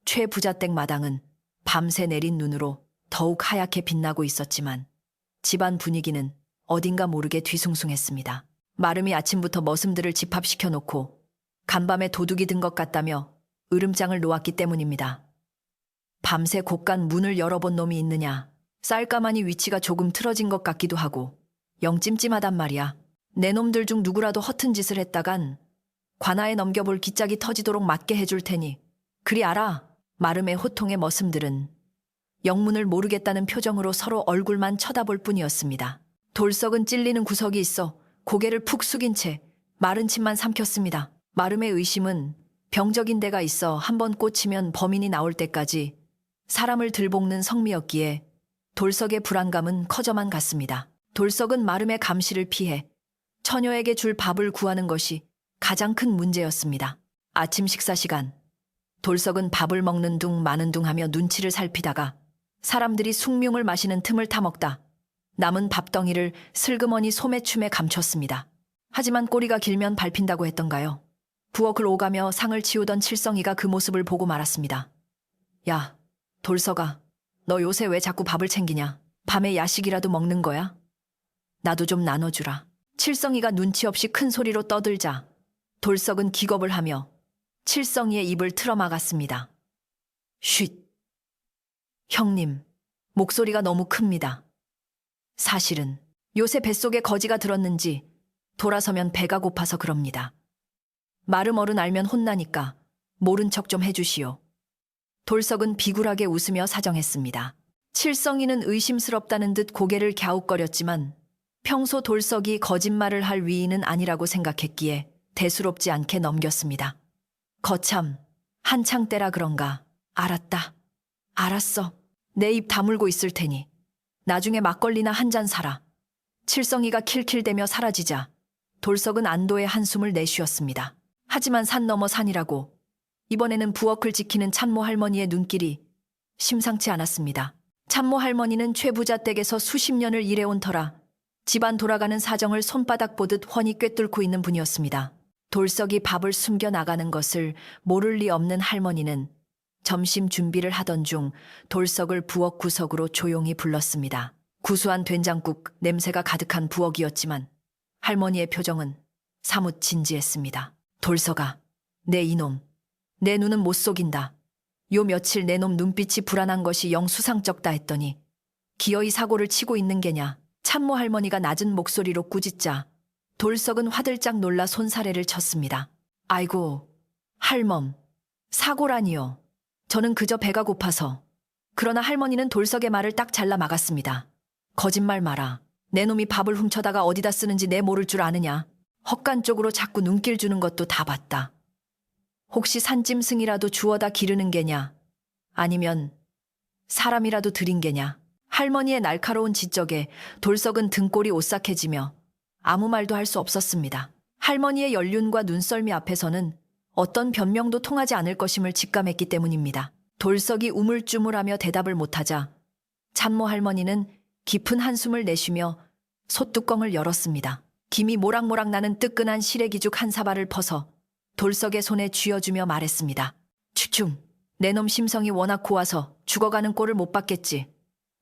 최 부자댁 마당은 밤새 내린 눈으로 더욱 하얗게 빛나고 있었지만 집안 분위기는 어딘가 모르게 뒤숭숭했습니다. 마름이 아침부터 머슴들을 집합시켜 놓고 간밤에 도둑이 든 것 같다며 으름장을 놓았기 때문입니다. 밤새 곳간 문을 열어본 놈이 있느냐. 쌀가마니 위치가 조금 틀어진 것 같기도 하고 영 찜찜하단 말이야. 내 놈들 중 누구라도 허튼 짓을 했다간 관아에 넘겨볼 기짝이 터지도록 맞게 해줄 테니 그리 알아. 마름의 호통의 머슴들은 영문을 모르겠다는 표정으로 서로 얼굴만 쳐다볼 뿐이었습니다. 돌석은 찔리는 구석이 있어 고개를 푹 숙인 채 마른 침만 삼켰습니다. 마름의 의심은 병적인 데가 있어 한번 꽂히면 범인이 나올 때까지 사람을 들볶는 성미였기에 돌석의 불안감은 커져만 갔습니다. 돌석은 마름의 감시를 피해 처녀에게 줄 밥을 구하는 것이 가장 큰 문제였습니다. 아침 식사 시간 돌석은 밥을 먹는 둥 마는 둥 하며 눈치를 살피다가 사람들이 숭늉을 마시는 틈을 타먹다 남은 밥덩이를 슬그머니 소매춤에 감췄습니다. 하지만 꼬리가 길면 밟힌다고 했던가요? 부엌을 오가며 상을 치우던 칠성이가 그 모습을 보고 말았습니다. 야, 돌석아, 너 요새 왜 자꾸 밥을 챙기냐? 밤에 야식이라도 먹는 거야? 나도 좀 나눠주라. 칠성이가 눈치 없이 큰 소리로 떠들자 돌석은 기겁을 하며 칠성이의 입을 틀어막았습니다. 쉿. 형님, 목소리가 너무 큽니다. 사실은 요새 뱃속에 거지가 들었는지 돌아서면 배가 고파서 그럽니다. 마름 어른 알면 혼나니까 모른 척 좀 해주시오. 돌석은 비굴하게 웃으며 사정했습니다. 칠성이는 의심스럽다는 듯 고개를 갸웃거렸지만 평소 돌석이 거짓말을 할 위인은 아니라고 생각했기에 대수롭지 않게 넘겼습니다. 거참, 한창 때라 그런가. 알았다. 알았어. 내 입 다물고 있을 테니 나중에 막걸리나 한 잔 사라. 칠성이가 킬킬대며 사라지자 돌석은 안도의 한숨을 내쉬었습니다. 하지만 산 넘어 산이라고 이번에는 부엌을 지키는 참모 할머니의 눈길이 심상치 않았습니다. 참모 할머니는 최부자 댁에서 수십 년을 일해온 터라 집안 돌아가는 사정을 손바닥 보듯 훤히 꿰뚫고 있는 분이었습니다. 돌석이 밥을 숨겨 나가는 것을 모를 리 없는 할머니는 점심 준비를 하던 중 돌석을 부엌 구석으로 조용히 불렀습니다. 구수한 된장국 냄새가 가득한 부엌이었지만 할머니의 표정은 사뭇 진지했습니다. 돌석아, 내 이놈, 내 눈은 못 속인다. 요 며칠 내 놈 눈빛이 불안한 것이 영 수상쩍다 했더니 기어이 사고를 치고 있는 게냐. 참모 할머니가 낮은 목소리로 꾸짖자 돌석은 화들짝 놀라 손사래를 쳤습니다. 아이고, 할멈, 사고라니요. 저는 그저 배가 고파서. 그러나 할머니는 돌석의 말을 딱 잘라 막았습니다. 거짓말 마라. 내 놈이 밥을 훔쳐다가 어디다 쓰는지 내 모를 줄 아느냐. 헛간 쪽으로 자꾸 눈길 주는 것도 다 봤다. 혹시 산짐승이라도 주워다 기르는 게냐? 아니면 사람이라도 들인 게냐? 할머니의 날카로운 지적에 돌석은 등골이 오싹해지며 아무 말도 할 수 없었습니다. 할머니의 연륜과 눈썰미 앞에서는 어떤 변명도 통하지 않을 것임을 직감했기 때문입니다. 돌석이 우물쭈물하며 대답을 못하자 참모 할머니는 깊은 한숨을 내쉬며 솥뚜껑을 열었습니다. 김이 모락모락 나는 뜨끈한 시래기죽 한 사발을 퍼서 돌석의 손에 쥐어주며 말했습니다. 추충, 내 놈 심성이 워낙 고와서 죽어가는 꼴을 못 봤겠지.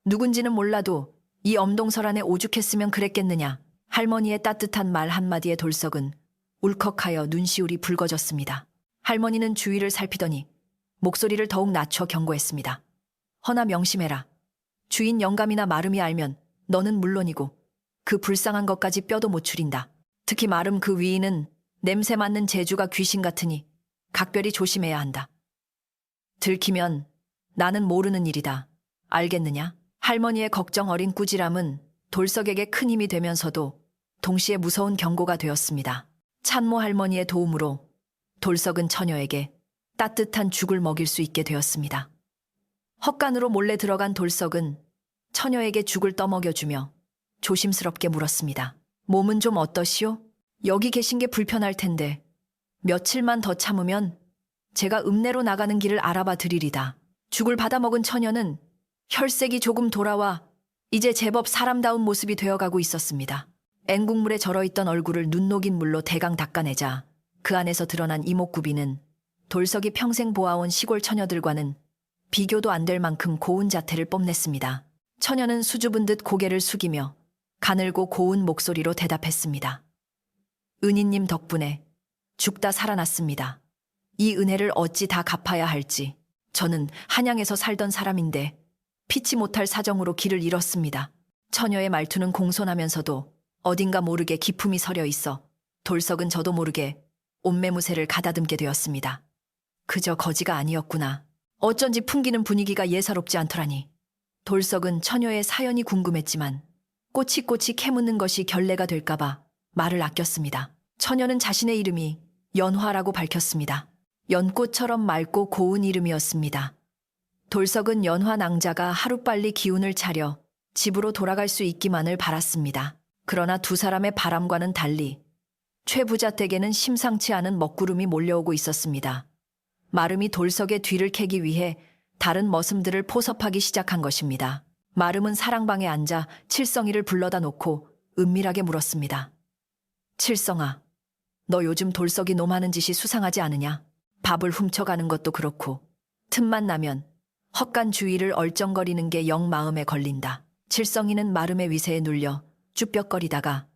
누군지는 몰라도 이 엄동설 안에 오죽했으면 그랬겠느냐. 할머니의 따뜻한 말 한마디에 돌석은 울컥하여 눈시울이 붉어졌습니다. 할머니는 주위를 살피더니 목소리를 더욱 낮춰 경고했습니다. 허나 명심해라. 주인 영감이나 마름이 알면 너는 물론이고 그 불쌍한 것까지 뼈도 못 추린다. 특히 마름 그 위인은 냄새 맡는 재주가 귀신 같으니 각별히 조심해야 한다. 들키면 나는 모르는 일이다. 알겠느냐? 할머니의 걱정 어린 꾸지람은 돌석에게 큰 힘이 되면서도 동시에 무서운 경고가 되었습니다. 찬모 할머니의 도움으로 돌석은 처녀에게 따뜻한 죽을 먹일 수 있게 되었습니다. 헛간으로 몰래 들어간 돌석은 처녀에게 죽을 떠먹여주며 조심스럽게 물었습니다. 몸은 좀 어떠시오? 여기 계신 게 불편할 텐데 며칠만 더 참으면 제가 읍내로 나가는 길을 알아봐 드리리다. 죽을 받아먹은 처녀는 혈색이 조금 돌아와 이제 제법 사람다운 모습이 되어가고 있었습니다. 앵국물에 절어있던 얼굴을 눈 녹인 물로 대강 닦아내자 그 안에서 드러난 이목구비는 돌석이 평생 보아온 시골 처녀들과는 비교도 안 될 만큼 고운 자태를 뽐냈습니다. 처녀는 수줍은 듯 고개를 숙이며 가늘고 고운 목소리로 대답했습니다. 은희님 덕분에 죽다 살아났습니다. 이 은혜를 어찌 다 갚아야 할지. 저는 한양에서 살던 사람인데 피치 못할 사정으로 길을 잃었습니다. 처녀의 말투는 공손하면서도 어딘가 모르게 기품이 서려 있어 돌석은 저도 모르게 옷매무새를 가다듬게 되었습니다. 그저 거지가 아니었구나. 어쩐지 풍기는 분위기가 예사롭지 않더라니. 돌석은 처녀의 사연이 궁금했지만 꼬치꼬치 캐묻는 것이 결례가 될까봐 말을 아꼈습니다. 처녀는 자신의 이름이 연화라고 밝혔습니다. 연꽃처럼 맑고 고운 이름이었습니다. 돌석은 연화 낭자가 하루빨리 기운을 차려 집으로 돌아갈 수 있기만을 바랐습니다. 그러나 두 사람의 바람과는 달리 최 부자 댁에는 심상치 않은 먹구름이 몰려오고 있었습니다. 마름이 돌석의 뒤를 캐기 위해 다른 머슴들을 포섭하기 시작한 것입니다. 마름은 사랑방에 앉아 칠성이를 불러다 놓고 은밀하게 물었습니다. 칠성아, 너 요즘 돌석이 놈하는 짓이 수상하지 않으냐? 밥을 훔쳐가는 것도 그렇고 틈만 나면 헛간 주위를 얼쩡거리는 게 영 마음에 걸린다. 칠성이는 마름의 위세에 눌려 쭈뼛거리다가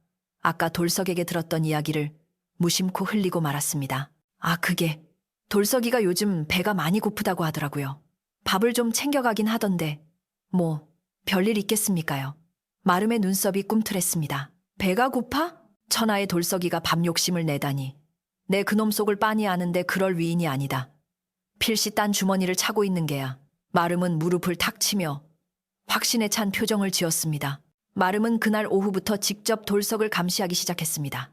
아까 돌석에게 들었던 이야기를 무심코 흘리고 말았습니다. 아, 그게 돌석이가 요즘 배가 많이 고프다고 하더라고요. 밥을 좀 챙겨가긴 하던데 뭐 별일 있겠습니까요? 마름의 눈썹이 꿈틀했습니다. 배가 고파? 천하의 돌석이가 밥 욕심을 내다니. 내 그놈 속을 빤히 아는데 그럴 위인이 아니다. 필시 딴 주머니를 차고 있는 게야. 마름은 무릎을 탁 치며 확신에 찬 표정을 지었습니다. 마름은 그날 오후부터 직접 돌석을 감시하기 시작했습니다.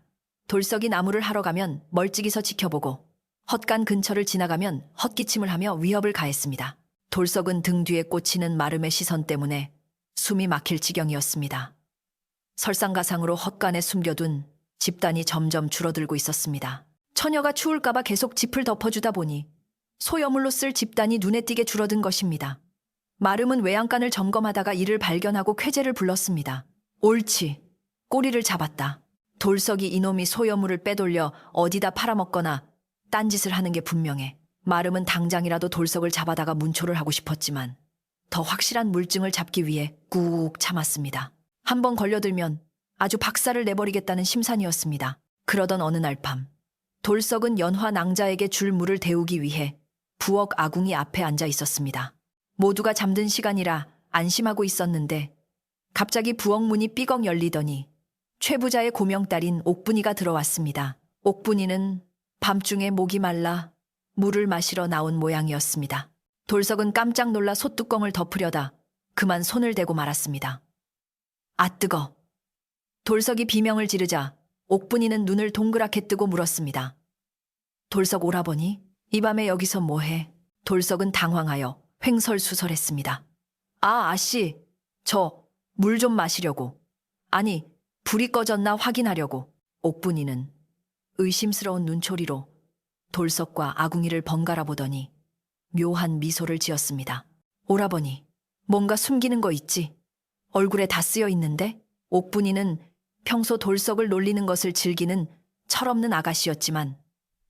돌석이 나무를 하러 가면 멀찍이서 지켜보고 헛간 근처를 지나가면 헛기침을 하며 위협을 가했습니다. 돌석은 등 뒤에 꽂히는 마름의 시선 때문에 숨이 막힐 지경이었습니다. 설상가상으로 헛간에 숨겨둔 집단이 점점 줄어들고 있었습니다. 처녀가 추울까봐 계속 짚을 덮어주다 보니 소여물로 쓸 집단이 눈에 띄게 줄어든 것입니다. 마름은 외양간을 점검하다가 이를 발견하고 쾌재를 불렀습니다. 옳지. 꼬리를 잡았다. 돌석이 이놈이 소여물을 빼돌려 어디다 팔아먹거나 딴짓을 하는 게 분명해. 마름은 당장이라도 돌석을 잡아다가 문초를 하고 싶었지만 더 확실한 물증을 잡기 위해 꾹 참았습니다. 한번 걸려들면 아주 박살을 내버리겠다는 심산이었습니다. 그러던 어느 날 밤, 돌석은 연화 낭자에게 줄 물을 데우기 위해 부엌 아궁이 앞에 앉아 있었습니다. 모두가 잠든 시간이라 안심하고 있었는데 갑자기 부엌 문이 삐걱 열리더니 최 부자의 고명딸인 옥분이가 들어왔습니다. 옥분이는 밤중에 목이 말라 물을 마시러 나온 모양이었습니다. 돌석은 깜짝 놀라 솥뚜껑을 덮으려다 그만 손을 대고 말았습니다. 아, 뜨거. 돌석이 비명을 지르자 옥분이는 눈을 동그랗게 뜨고 물었습니다. 돌석 오라버니, 이 밤에 여기서 뭐해? 돌석은 당황하여 횡설수설했습니다. 아, 아씨, 저 물 좀 마시려고. 아니, 불이 꺼졌나 확인하려고. 옥분이는 의심스러운 눈초리로 돌석과 아궁이를 번갈아 보더니 묘한 미소를 지었습니다. 오라버니, 뭔가 숨기는 거 있지? 얼굴에 다 쓰여 있는데? 옥분이는 평소 돌석을 놀리는 것을 즐기는 철없는 아가씨였지만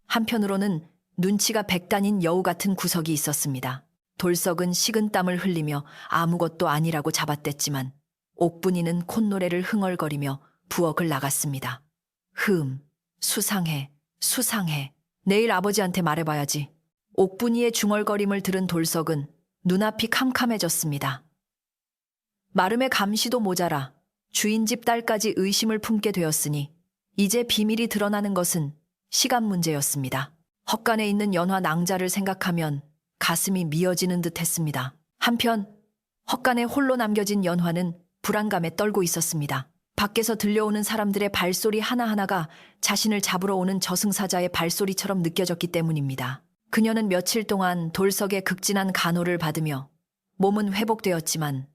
한편으로는 눈치가 백단인 여우 같은 구석이 있었습니다. 돌석은 식은땀을 흘리며 아무것도 아니라고 잡아댔지만 옥분이는 콧노래를 흥얼거리며 부엌을 나갔습니다. 수상해, 수상해. 내일 아버지한테 말해봐야지. 옥분이의 중얼거림을 들은 돌석은 눈앞이 캄캄해졌습니다. 마름의 감시도 모자라 주인집 딸까지 의심을 품게 되었으니 이제 비밀이 드러나는 것은 시간 문제였습니다. 헛간에 있는 연화 낭자를 생각하면 가슴이 미어지는 듯 했습니다. 한편 헛간에 홀로 남겨진 연화는 불안감에 떨고 있었습니다. 밖에서 들려오는 사람들의 발소리 하나하나가 자신을 잡으러 오는 저승사자의 발소리처럼 느껴졌기 때문입니다. 그녀는 며칠 동안 돌석의 극진한 간호를 받으며 몸은 회복되었지만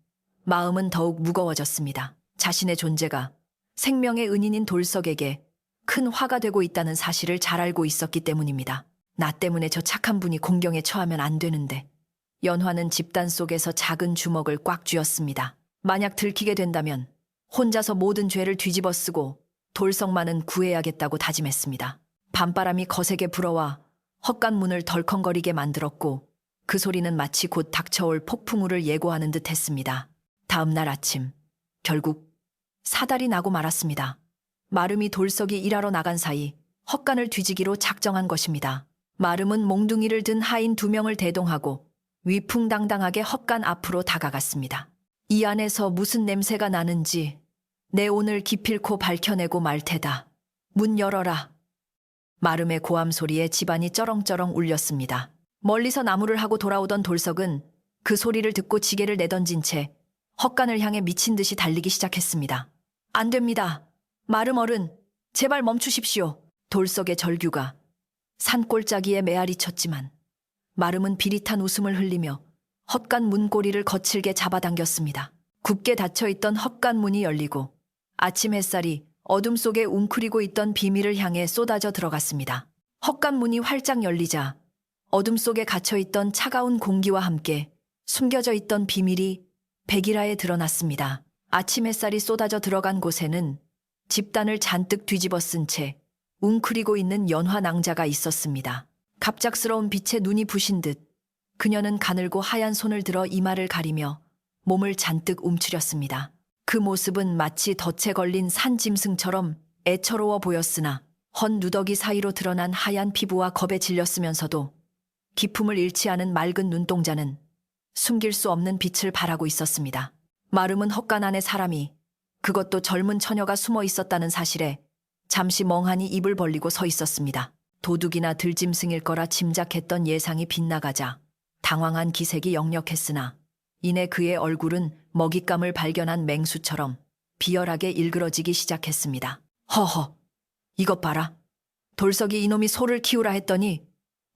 마음은 더욱 무거워졌습니다. 자신의 존재가 생명의 은인인 돌석에게 큰 화가 되고 있다는 사실을 잘 알고 있었기 때문입니다. 나 때문에 저 착한 분이 공경에 처하면 안 되는데. 연화는 집단 속에서 작은 주먹을 꽉 쥐었습니다. 만약 들키게 된다면 혼자서 모든 죄를 뒤집어 쓰고 돌석만은 구해야겠다고 다짐했습니다. 밤바람이 거세게 불어와 헛간 문을 덜컹거리게 만들었고 그 소리는 마치 곧 닥쳐올 폭풍우를 예고하는 듯 했습니다. 다음 날 아침, 결국 사달이 나고 말았습니다. 마름이 돌석이 일하러 나간 사이 헛간을 뒤지기로 작정한 것입니다. 마름은 몽둥이를 든 하인 2명을 대동하고 위풍당당하게 헛간 앞으로 다가갔습니다. 이 안에서 무슨 냄새가 나는지 내 오늘 기필코 밝혀내고 말 테다. 문 열어라. 마름의 고함 소리에 집안이 쩌렁쩌렁 울렸습니다. 멀리서 나무를 하고 돌아오던 돌석은 그 소리를 듣고 지게를 내던진 채 헛간을 향해 미친 듯이 달리기 시작했습니다. 안 됩니다. 마름 어른, 제발 멈추십시오. 돌석의 절규가 산골짜기에 메아리 쳤지만 마름은 비릿한 웃음을 흘리며 헛간 문고리를 거칠게 잡아당겼습니다. 굳게 닫혀있던 헛간 문이 열리고 아침 햇살이 어둠 속에 웅크리고 있던 비밀을 향해 쏟아져 들어갔습니다. 헛간 문이 활짝 열리자 어둠 속에 갇혀있던 차가운 공기와 함께 숨겨져 있던 비밀이 백일하에 드러났습니다. 아침 햇살이 쏟아져 들어간 곳에는 집단을 잔뜩 뒤집어 쓴 채 웅크리고 있는 연화 낭자가 있었습니다. 갑작스러운 빛에 눈이 부신 듯 그녀는 가늘고 하얀 손을 들어 이마를 가리며 몸을 잔뜩 움츠렸습니다. 그 모습은 마치 덫에 걸린 산짐승처럼 애처로워 보였으나 헌 누더기 사이로 드러난 하얀 피부와 겁에 질렸으면서도 기품을 잃지 않은 맑은 눈동자는 숨길 수 없는 빛을 발하고 있었습니다. 마름은 헛간 안에 사람이, 그것도 젊은 처녀가 숨어 있었다는 사실에 잠시 멍하니 입을 벌리고 서 있었습니다. 도둑이나 들짐승일 거라 짐작했던 예상이 빗나가자 당황한 기색이 역력했으나 이내 그의 얼굴은 먹잇감을 발견한 맹수처럼 비열하게 일그러지기 시작했습니다. 허허, 이것 봐라. 돌석이 이놈이 소를 키우라 했더니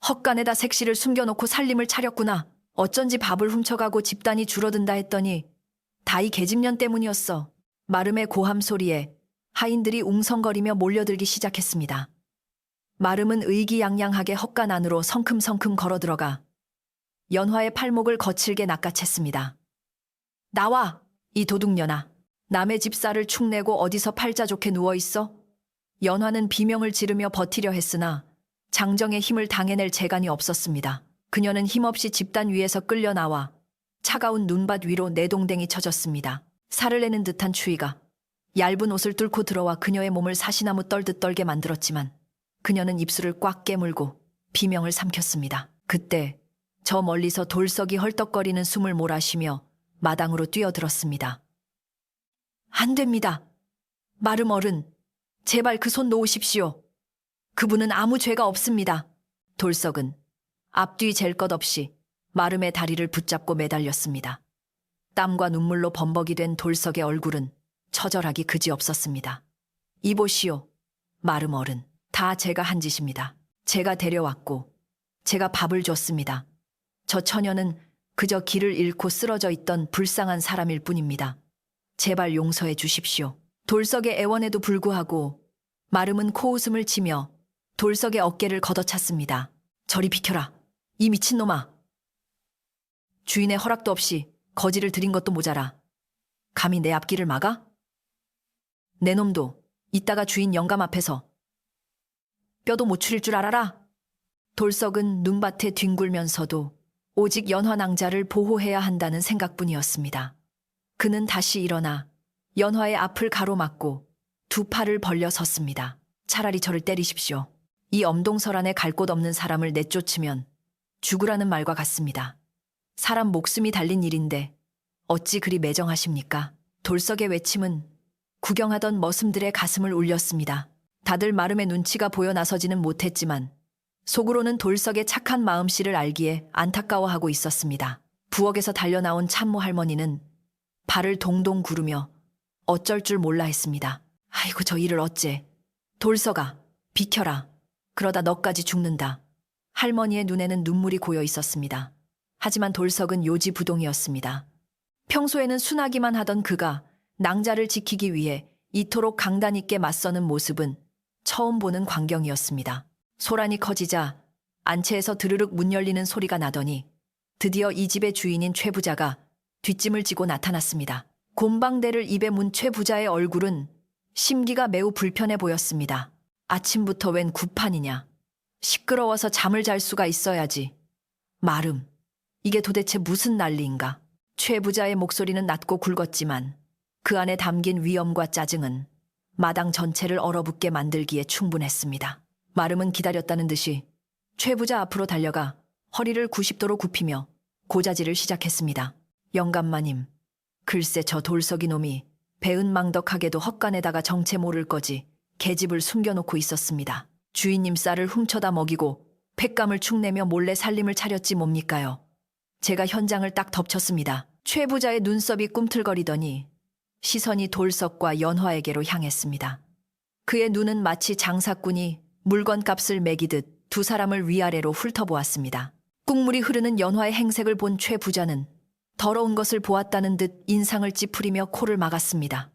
헛간에다 색시를 숨겨놓고 살림을 차렸구나. 어쩐지 밥을 훔쳐가고 집단이 줄어든다 했더니 다 이 계집년 때문이었어. 마름의 고함 소리에 하인들이 웅성거리며 몰려들기 시작했습니다. 마름은 의기양양하게 헛간 안으로 성큼성큼 걸어들어가 연화의 팔목을 거칠게 낚아챘습니다. 나와, 이 도둑년아. 남의 집살을 축내고 어디서 팔자 좋게 누워있어? 연화는 비명을 지르며 버티려 했으나 장정의 힘을 당해낼 재간이 없었습니다. 그녀는 힘없이 집단 위에서 끌려 나와 차가운 눈밭 위로 내동댕이 쳐졌습니다. 살을 내는 듯한 추위가 얇은 옷을 뚫고 들어와 그녀의 몸을 사시나무 떨듯 떨게 만들었지만 그녀는 입술을 꽉 깨물고 비명을 삼켰습니다. 그때 저 멀리서 돌석이 헐떡거리는 숨을 몰아쉬며 마당으로 뛰어들었습니다. 안 됩니다. 마름 어른, 제발 그 손 놓으십시오. 그분은 아무 죄가 없습니다. 돌석은 앞뒤 잴 것 없이 마름의 다리를 붙잡고 매달렸습니다. 땀과 눈물로 범벅이 된 돌석의 얼굴은 처절하기 그지없었습니다. 이보시오, 마름 어른. 다 제가 한 짓입니다. 제가 데려왔고 제가 밥을 줬습니다. 저 처녀는 그저 길을 잃고 쓰러져 있던 불쌍한 사람일 뿐입니다. 제발 용서해 주십시오. 돌석의 애원에도 불구하고 마름은 코웃음을 치며 돌석의 어깨를 걷어찼습니다. 저리 비켜라. 이 미친놈아. 주인의 허락도 없이 거지를 들인 것도 모자라 감히 내 앞길을 막아? 내 놈도 이따가 주인 영감 앞에서 뼈도 못 추릴 줄 알아라. 돌석은 눈밭에 뒹굴면서도 오직 연화낭자를 보호해야 한다는 생각뿐이었습니다. 그는 다시 일어나 연화의 앞을 가로막고 두 팔을 벌려 섰습니다. 차라리 저를 때리십시오. 이 엄동설 안에 갈 곳 없는 사람을 내쫓으면 죽으라는 말과 같습니다. 사람 목숨이 달린 일인데 어찌 그리 매정하십니까? 돌석의 외침은 구경하던 머슴들의 가슴을 울렸습니다. 다들 마름의 눈치가 보여 나서지는 못했지만 속으로는 돌석의 착한 마음씨를 알기에 안타까워하고 있었습니다. 부엌에서 달려나온 참모 할머니는 발을 동동 구르며 어쩔 줄 몰라 했습니다. 아이고 저 일을 어째. 돌석아 비켜라. 그러다 너까지 죽는다. 할머니의 눈에는 눈물이 고여 있었습니다. 하지만 돌석은 요지부동이었습니다. 평소에는 순하기만 하던 그가 낭자를 지키기 위해 이토록 강단 있게 맞서는 모습은 처음 보는 광경이었습니다. 소란이 커지자 안채에서 드르륵 문 열리는 소리가 나더니 드디어 이 집의 주인인 최 부자가 뒷짐을 지고 나타났습니다. 곰방대를 입에 문 최 부자의 얼굴은 심기가 매우 불편해 보였습니다. 아침부터 웬 구판이냐. 시끄러워서 잠을 잘 수가 있어야지. 마름, 이게 도대체 무슨 난리인가. 최 부자의 목소리는 낮고 굵었지만 그 안에 담긴 위엄과 짜증은 마당 전체를 얼어붙게 만들기에 충분했습니다. 마름은 기다렸다는 듯이 최 부자 앞으로 달려가 허리를 90도로 굽히며 고자질을 시작했습니다. 영감마님, 글쎄 저 돌석이 놈이 배은망덕하게도 헛간에다가 정체 모를 거지 계집을 숨겨놓고 있었습니다. 주인님 쌀을 훔쳐다 먹이고 횟감을 축내며 몰래 살림을 차렸지 뭡니까요. 제가 현장을 딱 덮쳤습니다. 최 부자의 눈썹이 꿈틀거리더니 시선이 돌석과 연화에게로 향했습니다. 그의 눈은 마치 장사꾼이 물건값을 매기듯 두 사람을 위아래로 훑어보았습니다. 국물이 흐르는 연화의 행색을 본 최 부자는 더러운 것을 보았다는 듯 인상을 찌푸리며 코를 막았습니다.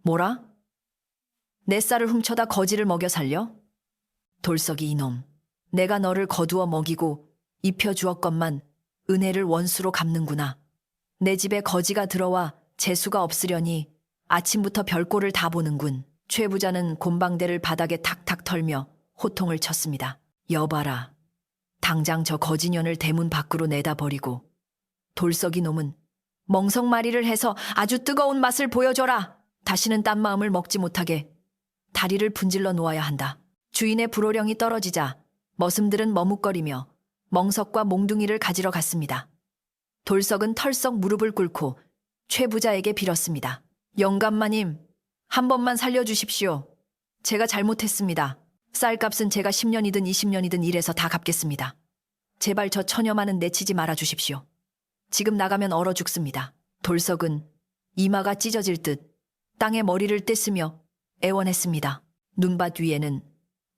뭐라? 내 쌀을 훔쳐다 거지를 먹여 살려? 돌석이 이놈, 내가 너를 거두어 먹이고 입혀주었건만 은혜를 원수로 갚는구나. 내 집에 거지가 들어와 재수가 없으려니 아침부터 별꼴을 다 보는군. 최 부자는 곰방대를 바닥에 탁탁 털며 호통을 쳤습니다. 여봐라. 당장 저 거지년을 대문 밖으로 내다버리고 돌석이 놈은 멍석마리를 해서 아주 뜨거운 맛을 보여줘라. 다시는 딴 마음을 먹지 못하게 다리를 분질러 놓아야 한다. 주인의 불호령이 떨어지자 머슴들은 머뭇거리며 멍석과 몽둥이를 가지러 갔습니다. 돌석은 털썩 무릎을 꿇고 최 부자에게 빌었습니다. 영감마님, 한 번만 살려주십시오. 제가 잘못했습니다. 쌀값은 제가 10년이든 20년이든 일해서 다 갚겠습니다. 제발 저 처녀만은 내치지 말아주십시오. 지금 나가면 얼어 죽습니다. 돌석은 이마가 찢어질 듯 땅에 머리를 떼쓰며 애원했습니다. 눈밭 위에는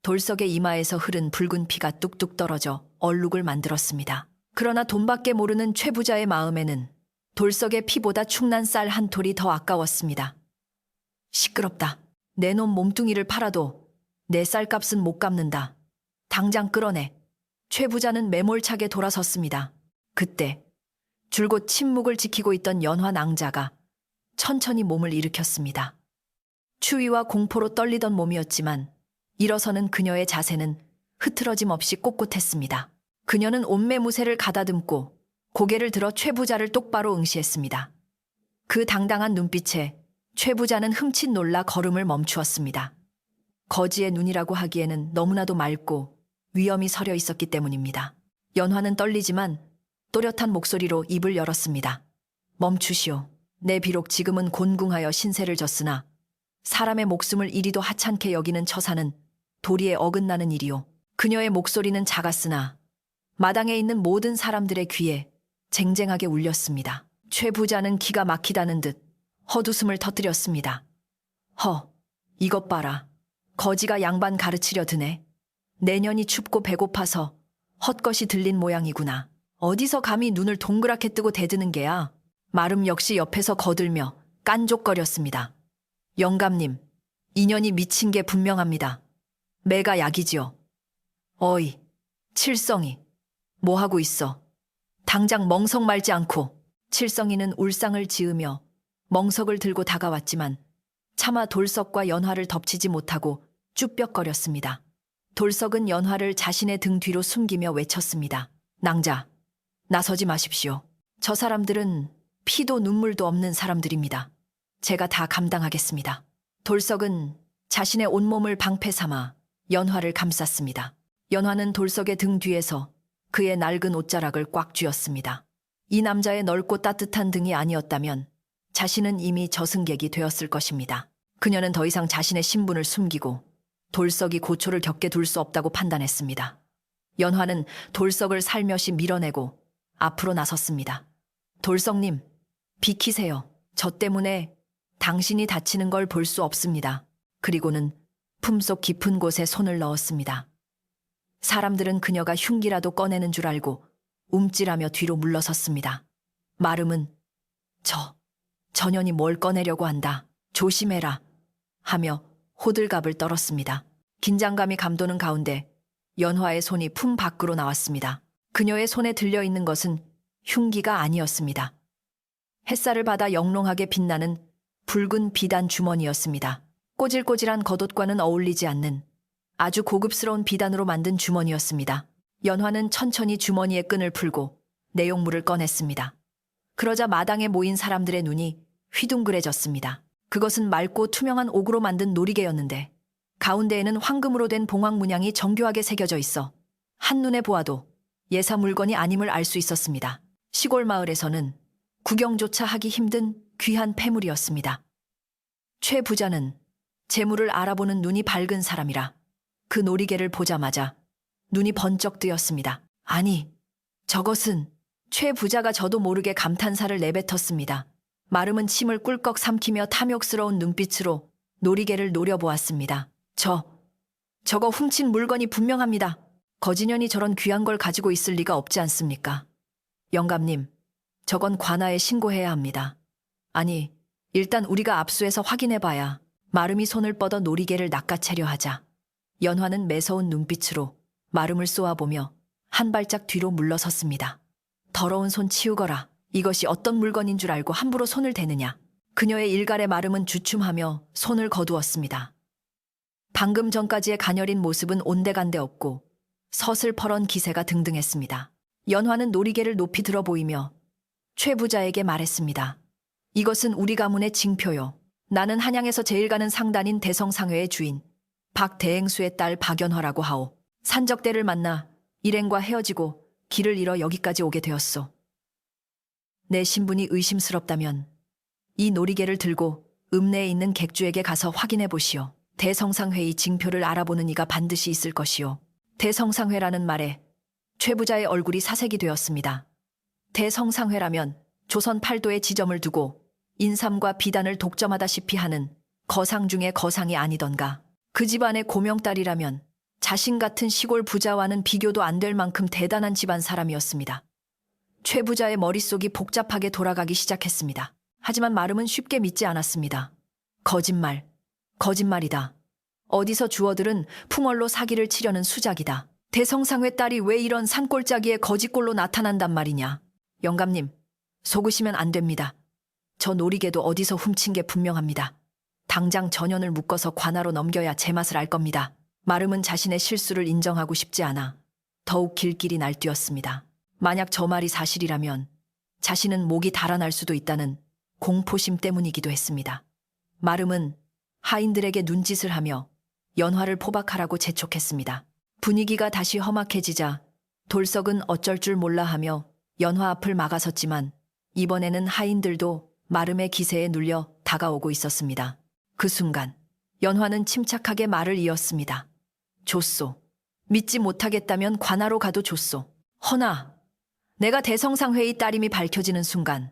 돌석의 이마에서 흐른 붉은 피가 뚝뚝 떨어져 얼룩을 만들었습니다. 그러나 돈밖에 모르는 최 부자의 마음에는 돌석의 피보다 축난 쌀 한 톨이 더 아까웠습니다. 시끄럽다. 내 놈 몸뚱이를 팔아도 내 쌀값은 못 갚는다. 당장 끌어내. 최 부자는 매몰차게 돌아섰습니다. 그때 줄곧 침묵을 지키고 있던 연화 낭자가 천천히 몸을 일으켰습니다. 추위와 공포로 떨리던 몸이었지만 일어서는 그녀의 자세는 흐트러짐 없이 꼿꼿했습니다. 그녀는 옷매무새를 가다듬고 고개를 들어 최 부자를 똑바로 응시했습니다. 그 당당한 눈빛에 최 부자는 흠칫 놀라 걸음을 멈추었습니다. 거지의 눈이라고 하기에는 너무나도 맑고 위엄이 서려 있었기 때문입니다. 연화는 떨리지만 또렷한 목소리로 입을 열었습니다. 멈추시오. 내 비록 지금은 곤궁하여 신세를 졌으나 사람의 목숨을 이리도 하찮게 여기는 처사는 도리에 어긋나는 일이오. 그녀의 목소리는 작았으나 마당에 있는 모든 사람들의 귀에 쟁쟁하게 울렸습니다. 최 부자는 기가 막히다는 듯 헛웃음을 터뜨렸습니다. 이것 봐라. 거지가 양반 가르치려 드네. 내년이 춥고 배고파서 헛것이 들린 모양이구나. 어디서 감히 눈을 동그랗게 뜨고 대드는 게야. 마름 역시 옆에서 거들며 깐족거렸습니다. 영감님, 인연이 미친 게 분명합니다. 매가 약이지요. 어이, 칠성이, 뭐하고 있어? 당장 멍석 말지 않고. 칠성이는 울상을 지으며 멍석을 들고 다가왔지만 차마 돌석과 연화를 덮치지 못하고 쭈뼛거렸습니다. 돌석은 연화를 자신의 등 뒤로 숨기며 외쳤습니다. 낭자, 나서지 마십시오. 저 사람들은 피도 눈물도 없는 사람들입니다. 제가 다 감당하겠습니다. 돌석은 자신의 온몸을 방패 삼아 연화를 감쌌습니다. 연화는 돌석의 등 뒤에서 그의 낡은 옷자락을 꽉 쥐었습니다. 이 남자의 넓고 따뜻한 등이 아니었다면 자신은 이미 저승객이 되었을 것입니다. 그녀는 더 이상 자신의 신분을 숨기고 돌석이 고초를 겪게 둘 수 없다고 판단했습니다. 연화는 돌석을 살며시 밀어내고 앞으로 나섰습니다. 돌석님, 비키세요. 저 때문에 당신이 다치는 걸 볼 수 없습니다. 그리고는 품속 깊은 곳에 손을 넣었습니다. 사람들은 그녀가 흉기라도 꺼내는 줄 알고 움찔하며 뒤로 물러섰습니다. 마름은 저 년이 뭘 꺼내려고 한다. 조심해라. 하며 호들갑을 떨었습니다. 긴장감이 감도는 가운데 연화의 손이 품 밖으로 나왔습니다. 그녀의 손에 들려있는 것은 흉기가 아니었습니다. 햇살을 받아 영롱하게 빛나는 붉은 비단 주머니였습니다. 꼬질꼬질한 겉옷과는 어울리지 않는 아주 고급스러운 비단으로 만든 주머니였습니다. 연화는 천천히 주머니의 끈을 풀고 내용물을 꺼냈습니다. 그러자 마당에 모인 사람들의 눈이 휘둥그레졌습니다. 그것은 맑고 투명한 옥으로 만든 놀이개였는데 가운데에는 황금으로 된 봉황 문양이 정교하게 새겨져 있어 한눈에 보아도 예사 물건이 아님을 알 수 있었습니다. 시골 마을에서는 구경조차 하기 힘든 귀한 폐물이었습니다. 최 부자는 재물을 알아보는 눈이 밝은 사람이라 그 놀이개를 보자마자 눈이 번쩍 뜨였습니다. 아니, 저것은... 최 부자가 저도 모르게 감탄사를 내뱉었습니다. 마름은 침을 꿀꺽 삼키며 탐욕스러운 눈빛으로 놀이개를 노려보았습니다. 저거 훔친 물건이 분명합니다. 거지년이 저런 귀한 걸 가지고 있을 리가 없지 않습니까? 영감님, 저건 관아에 신고해야 합니다. 아니, 일단 우리가 압수해서 확인해봐야. 마름이 손을 뻗어 놀이개를 낚아채려 하자 연화는 매서운 눈빛으로 마름을 쏘아보며 한 발짝 뒤로 물러섰습니다. 더러운 손 치우거라. 이것이 어떤 물건인 줄 알고 함부로 손을 대느냐. 그녀의 일갈의 마름은 주춤하며 손을 거두었습니다. 방금 전까지의 가녀린 모습은 온데간데 없고 서슬퍼런 기세가 등등했습니다. 연화는 놀이개를 높이 들어 보이며 최 부자에게 말했습니다. 이것은 우리 가문의 징표요. 나는 한양에서 제일 가는 상단인 대성상회의 주인 박대행수의 딸 박연화라고 하오. 산적대를 만나 일행과 헤어지고 길을 잃어 여기까지 오게 되었소. 내 신분이 의심스럽다면 이 놀이개를 들고 읍내에 있는 객주에게 가서 확인해 보시오. 대성상회의 징표를 알아보는 이가 반드시 있을 것이오. 대성상회라는 말에 최 부자의 얼굴이 사색이 되었습니다. 대성상회라면 조선 팔도에 지점을 두고 인삼과 비단을 독점하다시피 하는 거상 중의 거상이 아니던가. 그 집안의 고명딸이라면 자신 같은 시골 부자와는 비교도 안 될 만큼 대단한 집안 사람이었습니다. 최 부자의 머릿속이 복잡하게 돌아가기 시작했습니다. 하지만 마름은 쉽게 믿지 않았습니다. 거짓말이다. 어디서 주어들은 풍월로 사기를 치려는 수작이다. 대성상회 딸이 왜 이런 산골짜기에 거짓골로 나타난단 말이냐. 영감님, 속으시면 안 됩니다. 저 놀이개도 어디서 훔친 게 분명합니다. 당장 전연을 묶어서 관아로 넘겨야 제맛을 알 겁니다. 마름은 자신의 실수를 인정하고 싶지 않아 더욱 길길이 날뛰었습니다. 만약 저 말이 사실이라면 자신은 목이 달아날 수도 있다는 공포심 때문이기도 했습니다. 마름은 하인들에게 눈짓을 하며 연화를 포박하라고 재촉했습니다. 분위기가 다시 험악해지자 돌석은 어쩔 줄 몰라 하며 연화 앞을 막아섰지만 이번에는 하인들도 마름의 기세에 눌려 다가오고 있었습니다. 그 순간 연화는 침착하게 말을 이었습니다. 좋소. 믿지 못하겠다면 관아로 가도 좋소. 허나 내가 대성상회의 딸임이 밝혀지는 순간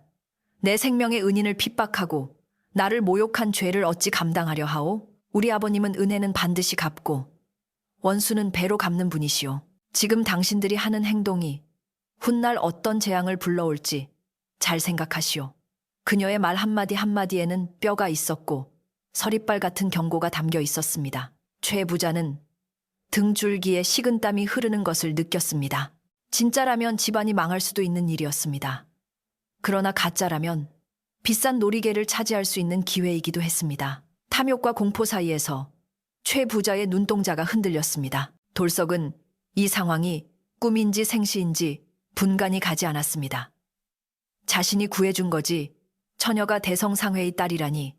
내 생명의 은인을 핍박하고 나를 모욕한 죄를 어찌 감당하려 하오? 우리 아버님은 은혜는 반드시 갚고 원수는 배로 갚는 분이시오. 지금 당신들이 하는 행동이 훗날 어떤 재앙을 불러올지 잘 생각하시오. 그녀의 말 한마디 한마디에는 뼈가 있었고 서리빨 같은 경고가 담겨 있었습니다. 최 부자는 등줄기에 식은땀이 흐르는 것을 느꼈습니다. 진짜라면 집안이 망할 수도 있는 일이었습니다. 그러나 가짜라면 비싼 놀이개를 차지할 수 있는 기회이기도 했습니다. 탐욕과 공포 사이에서 최 부자의 눈동자가 흔들렸습니다. 돌석은 이 상황이 꿈인지 생시인지 분간이 가지 않았습니다. 자신이 구해준 거지 처녀가 대성상회의 딸이라니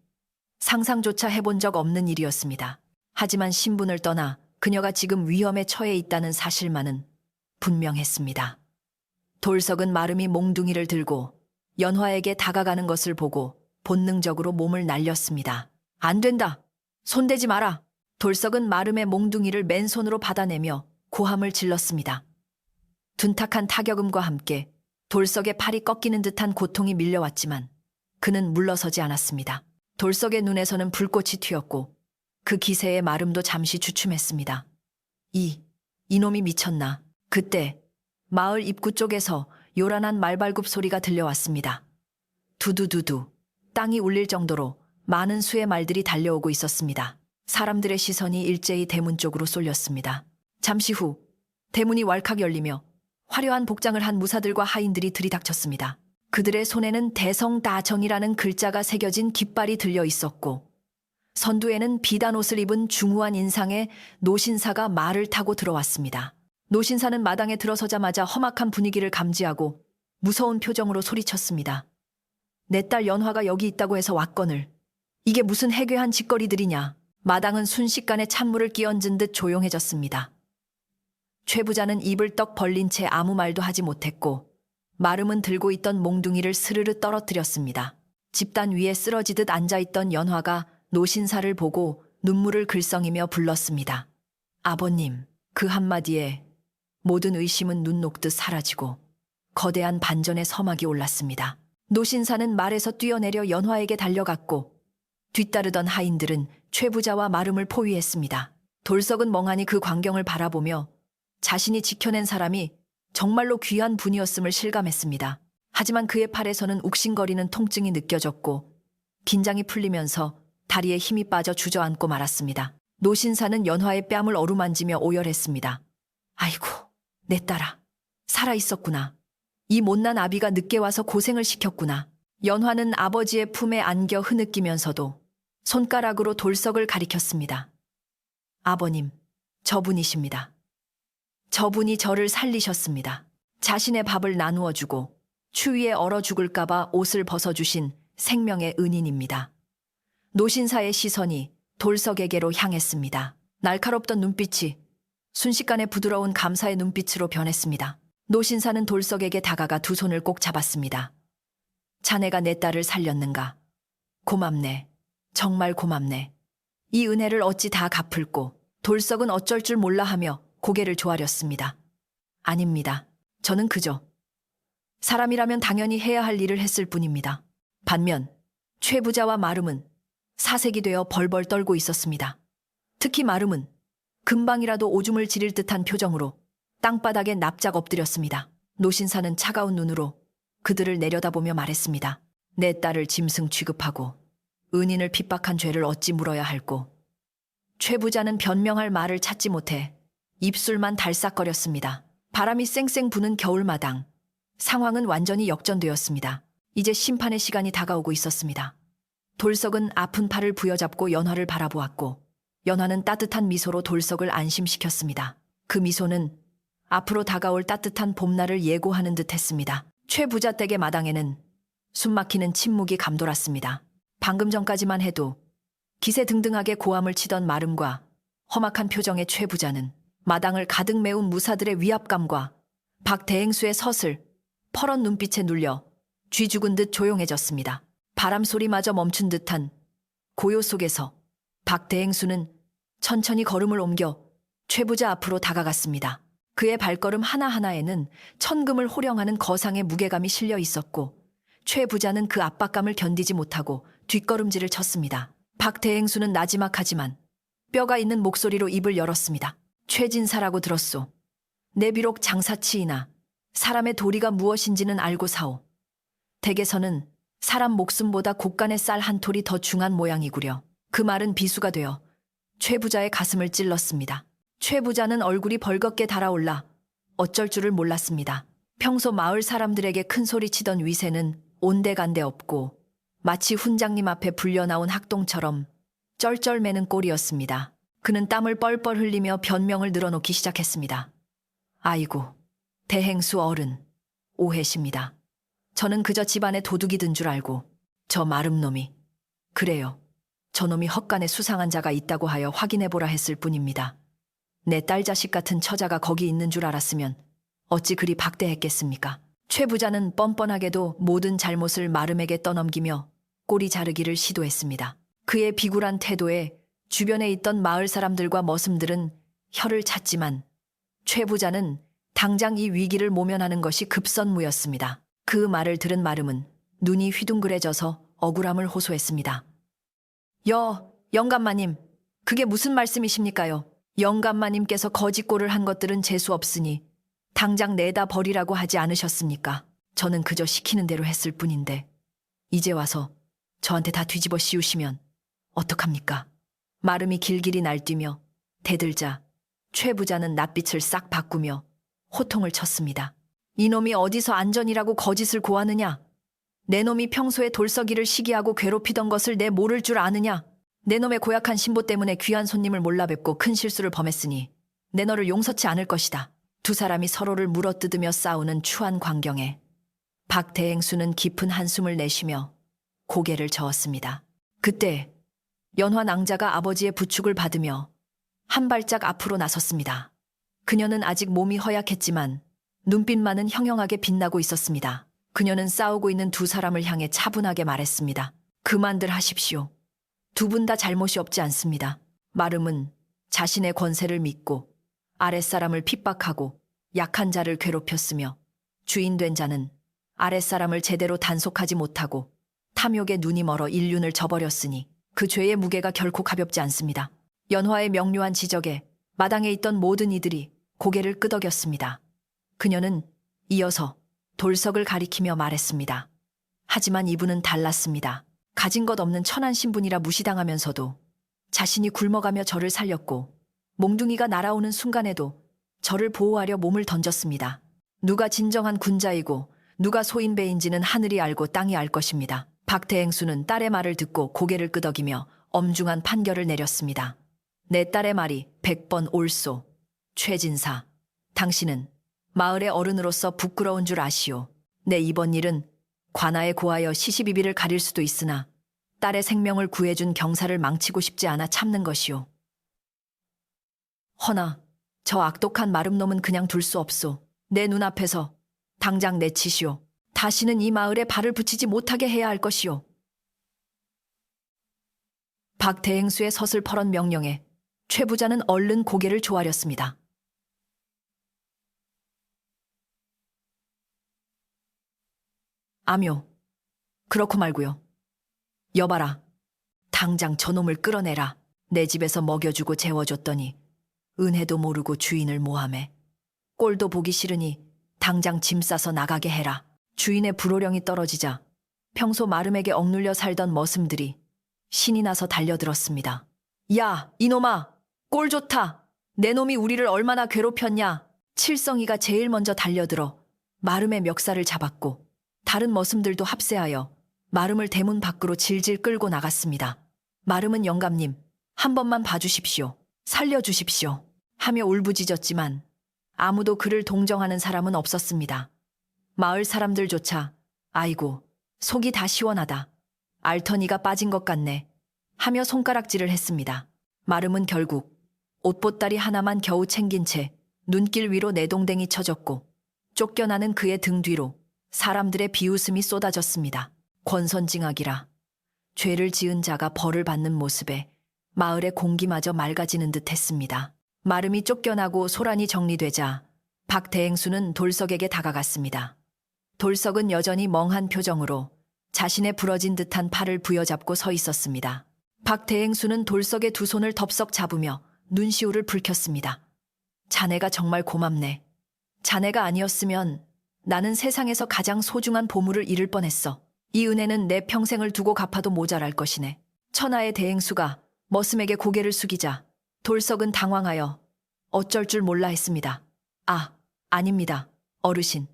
상상조차 해본 적 없는 일이었습니다. 하지만 신분을 떠나 그녀가 지금 위험에 처해 있다는 사실만은 분명했습니다. 돌석은 마름이 몽둥이를 들고 연화에게 다가가는 것을 보고 본능적으로 몸을 날렸습니다. 안 된다. 손대지 마라. 돌석은 마름의 몽둥이를 맨손으로 받아내며 고함을 질렀습니다. 둔탁한 타격음과 함께 돌석의 팔이 꺾이는 듯한 고통이 밀려왔지만 그는 물러서지 않았습니다. 돌석의 눈에서는 불꽃이 튀었고 그 기세에 마름도 잠시 주춤했습니다. 이놈이 미쳤나. 그때 마을 입구 쪽에서 요란한 말발굽 소리가 들려왔습니다. 두두두두 땅이 울릴 정도로 많은 수의 말들이 달려오고 있었습니다. 사람들의 시선이 일제히 대문 쪽으로 쏠렸습니다. 잠시 후 대문이 왈칵 열리며 화려한 복장을 한 무사들과 하인들이 들이닥쳤습니다. 그들의 손에는 대성다정이라는 글자가 새겨진 깃발이 들려 있었고 선두에는 비단 옷을 입은 중후한 인상의 노신사가 말을 타고 들어왔습니다. 노신사는 마당에 들어서자마자 험악한 분위기를 감지하고 무서운 표정으로 소리쳤습니다. 내 딸 연화가 여기 있다고 해서 왔거늘. 이게 무슨 해괴한 짓거리들이냐. 마당은 순식간에 찬물을 끼얹은 듯 조용해졌습니다. 최 부자는 입을 떡 벌린 채 아무 말도 하지 못했고 마름은 들고 있던 몽둥이를 스르르 떨어뜨렸습니다. 집단 위에 쓰러지듯 앉아있던 연화가 노신사를 보고 눈물을 글썽이며 불렀습니다. 아버님. 그 한마디에 모든 의심은 눈 녹듯 사라지고 거대한 반전의 서막이 올랐습니다. 노신사는 말에서 뛰어내려 연화에게 달려갔고 뒤따르던 하인들은 최 부자와 마름을 포위했습니다. 돌석은 멍하니 그 광경을 바라보며 자신이 지켜낸 사람이 정말로 귀한 분이었음을 실감했습니다. 하지만 그의 팔에서는 욱신거리는 통증이 느껴졌고 긴장이 풀리면서 다리에 힘이 빠져 주저앉고 말았습니다. 노신사는 연화의 뺨을 어루만지며 오열했습니다. 아이고, 내 딸아, 살아있었구나. 이 못난 아비가 늦게 와서 고생을 시켰구나. 연화는 아버지의 품에 안겨 흐느끼면서도 손가락으로 돌석을 가리켰습니다. 아버님, 저분이십니다. 저분이 저를 살리셨습니다. 자신의 밥을 나누어 주고 추위에 얼어 죽을까봐 옷을 벗어주신 생명의 은인입니다. 노신사의 시선이 돌석에게로 향했습니다. 날카롭던 눈빛이 순식간에 부드러운 감사의 눈빛으로 변했습니다. 노신사는 돌석에게 다가가 두 손을 꼭 잡았습니다. 자네가 내 딸을 살렸는가? 고맙네. 정말 고맙네. 이 은혜를 어찌 다 갚을꼬. 돌석은 어쩔 줄 몰라 하며 고개를 조아렸습니다. 아닙니다. 저는 그저 사람이라면 당연히 해야 할 일을 했을 뿐입니다. 반면 최 부자와 마름은 사색이 되어 벌벌 떨고 있었습니다. 특히 마름은 금방이라도 오줌을 지릴 듯한 표정으로 땅바닥에 납작 엎드렸습니다. 노신사는 차가운 눈으로 그들을 내려다보며 말했습니다. 내 딸을 짐승 취급하고 은인을 핍박한 죄를 어찌 물어야 할꼬. 최 부자는 변명할 말을 찾지 못해 입술만 달싹거렸습니다. 바람이 쌩쌩 부는 겨울마당. 상황은 완전히 역전되었습니다. 이제 심판의 시간이 다가오고 있었습니다. 돌석은 아픈 팔을 부여잡고 연화를 바라보았고 연화는 따뜻한 미소로 돌석을 안심시켰습니다. 그 미소는 앞으로 다가올 따뜻한 봄날을 예고하는 듯 했습니다. 최 부자 댁의 마당에는 숨막히는 침묵이 감돌았습니다. 방금 전까지만 해도 기세등등하게 고함을 치던 마름과 험악한 표정의 최 부자는 마당을 가득 메운 무사들의 위압감과 박대행수의 서슬, 퍼런 눈빛에 눌려 쥐 죽은 듯 조용해졌습니다. 바람 소리마저 멈춘 듯한 고요 속에서 박대행수는 천천히 걸음을 옮겨 최 부자 앞으로 다가갔습니다. 그의 발걸음 하나하나에는 천금을 호령하는 거상의 무게감이 실려 있었고 최 부자는 그 압박감을 견디지 못하고 뒷걸음질을 쳤습니다. 박대행수는 나지막하지만 뼈가 있는 목소리로 입을 열었습니다. 최진사라고 들었소. 내 비록 장사치이나 사람의 도리가 무엇인지는 알고 사오. 댁에서는 사람 목숨보다 곡간의 쌀 한 톨이 더 중한 모양이구려. 그 말은 비수가 되어 최 부자의 가슴을 찔렀습니다. 최 부자는 얼굴이 벌겋게 달아올라 어쩔 줄을 몰랐습니다. 평소 마을 사람들에게 큰 소리치던 위세는 온데간데 없고 마치 훈장님 앞에 불려나온 학동처럼 쩔쩔매는 꼴이었습니다. 그는 땀을 뻘뻘 흘리며 변명을 늘어놓기 시작했습니다. 아이고, 대행수 어른, 오해십니다. 저는 그저 집안에 도둑이 든 줄 알고 저 마름놈이 그래요. 저놈이 헛간에 수상한 자가 있다고 하여 확인해보라 했을 뿐입니다. 내 딸 자식 같은 처자가 거기 있는 줄 알았으면 어찌 그리 박대했겠습니까? 최 부자는 뻔뻔하게도 모든 잘못을 마름에게 떠넘기며 꼬리 자르기를 시도했습니다. 그의 비굴한 태도에 주변에 있던 마을 사람들과 머슴들은 혀를 찼지만 최 부자는 당장 이 위기를 모면하는 것이 급선무였습니다. 그 말을 들은 마름은 눈이 휘둥그레져서 억울함을 호소했습니다. 영감마님, 그게 무슨 말씀이십니까요? 영감마님께서 거짓골을 한 것들은 재수 없으니 당장 내다 버리라고 하지 않으셨습니까? 저는 그저 시키는 대로 했을 뿐인데 이제 와서 저한테 다 뒤집어 씌우시면 어떡합니까? 마름이 길길이 날뛰며 대들자 최 부자는 낯빛을 싹 바꾸며 호통을 쳤습니다. 이놈이 어디서 안전이라고 거짓을 고하느냐? 내 놈이 평소에 돌서기를 시기하고 괴롭히던 것을 내 모를 줄 아느냐? 내 놈의 고약한 신보 때문에 귀한 손님을 몰라뵙고 큰 실수를 범했으니 내 너를 용서치 않을 것이다. 두 사람이 서로를 물어뜯으며 싸우는 추한 광경에 박 대행수는 깊은 한숨을 내쉬며 고개를 저었습니다. 그때 연화 낭자가 아버지의 부축을 받으며 한 발짝 앞으로 나섰습니다. 그녀는 아직 몸이 허약했지만 눈빛만은 형형하게 빛나고 있었습니다. 그녀는 싸우고 있는 두 사람을 향해 차분하게 말했습니다. 그만들 하십시오. 두 분 다 잘못이 없지 않습니다. 마름은 자신의 권세를 믿고 아랫사람을 핍박하고 약한 자를 괴롭혔으며 주인된 자는 아랫사람을 제대로 단속하지 못하고 탐욕에 눈이 멀어 인륜을 저버렸으니 그 죄의 무게가 결코 가볍지 않습니다. 연화의 명료한 지적에 마당에 있던 모든 이들이 고개를 끄덕였습니다. 그녀는 이어서 돌석을 가리키며 말했습니다. 하지만 이분은 달랐습니다. 가진 것 없는 천한 신분이라 무시당하면서도 자신이 굶어가며 저를 살렸고 몽둥이가 날아오는 순간에도 저를 보호하려 몸을 던졌습니다. 누가 진정한 군자이고 누가 소인배인지는 하늘이 알고 땅이 알 것입니다. 박대행수는 딸의 말을 듣고 고개를 끄덕이며 엄중한 판결을 내렸습니다. 내 딸의 말이 100번 옳소. 최진사, 당신은 마을의 어른으로서 부끄러운 줄 아시오. 내 이번 일은 관아에 고하여 시시비비를 가릴 수도 있으나 딸의 생명을 구해준 경사를 망치고 싶지 않아 참는 것이오. 허나 저 악독한 마름놈은 그냥 둘 수 없소. 내 눈앞에서 당장 내치시오. 다시는 이 마을에 발을 붙이지 못하게 해야 할 것이오. 박 대행수의 서슬퍼런 명령에 최 부자는 얼른 고개를 조아렸습니다. 아묘, 그렇고 말고요. 여봐라, 당장 저놈을 끌어내라. 내 집에서 먹여주고 재워줬더니 은혜도 모르고 주인을 모함해. 꼴도 보기 싫으니 당장 짐 싸서 나가게 해라. 주인의 불호령이 떨어지자 평소 마름에게 억눌려 살던 머슴들이 신이 나서 달려들었습니다. 야, 이놈아, 꼴 좋다. 내 놈이 우리를 얼마나 괴롭혔냐. 칠성이가 제일 먼저 달려들어 마름의 멱살을 잡았고 다른 머슴들도 합세하여 마름을 대문 밖으로 질질 끌고 나갔습니다. 마름은 영감님, 한 번만 봐주십시오. 살려주십시오. 하며 울부짖었지만 아무도 그를 동정하는 사람은 없었습니다. 마을 사람들조차 아이고, 속이 다 시원하다. 알터니가 빠진 것 같네. 하며 손가락질을 했습니다. 마름은 결국 옷보따리 하나만 겨우 챙긴 채 눈길 위로 내동댕이 쳐졌고 쫓겨나는 그의 등 뒤로 사람들의 비웃음이 쏟아졌습니다. 권선징악이라. 죄를 지은 자가 벌을 받는 모습에 마을의 공기마저 맑아지는 듯 했습니다. 마름이 쫓겨나고 소란이 정리되자 박 대행수는 돌석에게 다가갔습니다. 돌석은 여전히 멍한 표정으로 자신의 부러진 듯한 팔을 부여잡고 서 있었습니다. 박 대행수는 돌석의 두 손을 덥석 잡으며 눈시울을 붉혔습니다. 자네가 정말 고맙네. 자네가 아니었으면 나는 세상에서 가장 소중한 보물을 잃을 뻔했어. 이 은혜는 내 평생을 두고 갚아도 모자랄 것이네. 천하의 대행수가 머슴에게 고개를 숙이자 돌석은 당황하여 어쩔 줄 몰라 했습니다. 아, 아닙니다. 어르신.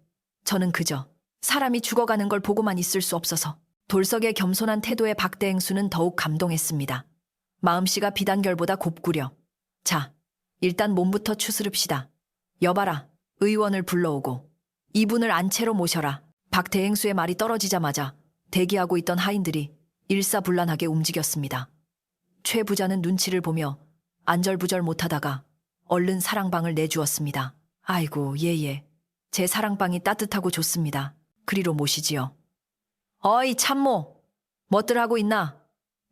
저는 그저 사람이 죽어가는 걸 보고만 있을 수 없어서. 돌석의 겸손한 태도에 박대행수는 더욱 감동했습니다. 마음씨가 비단결보다 곱구려. 자, 일단 몸부터 추스릅시다. 여봐라, 의원을 불러오고 이분을 안채로 모셔라. 박대행수의 말이 떨어지자마자 대기하고 있던 하인들이 일사불란하게 움직였습니다. 최 부자는 눈치를 보며 안절부절 못하다가 얼른 사랑방을 내주었습니다. 아이고, 예예. 제 사랑방이 따뜻하고 좋습니다. 그리로 모시지요. 어이, 참모. 멋들 하고 있나?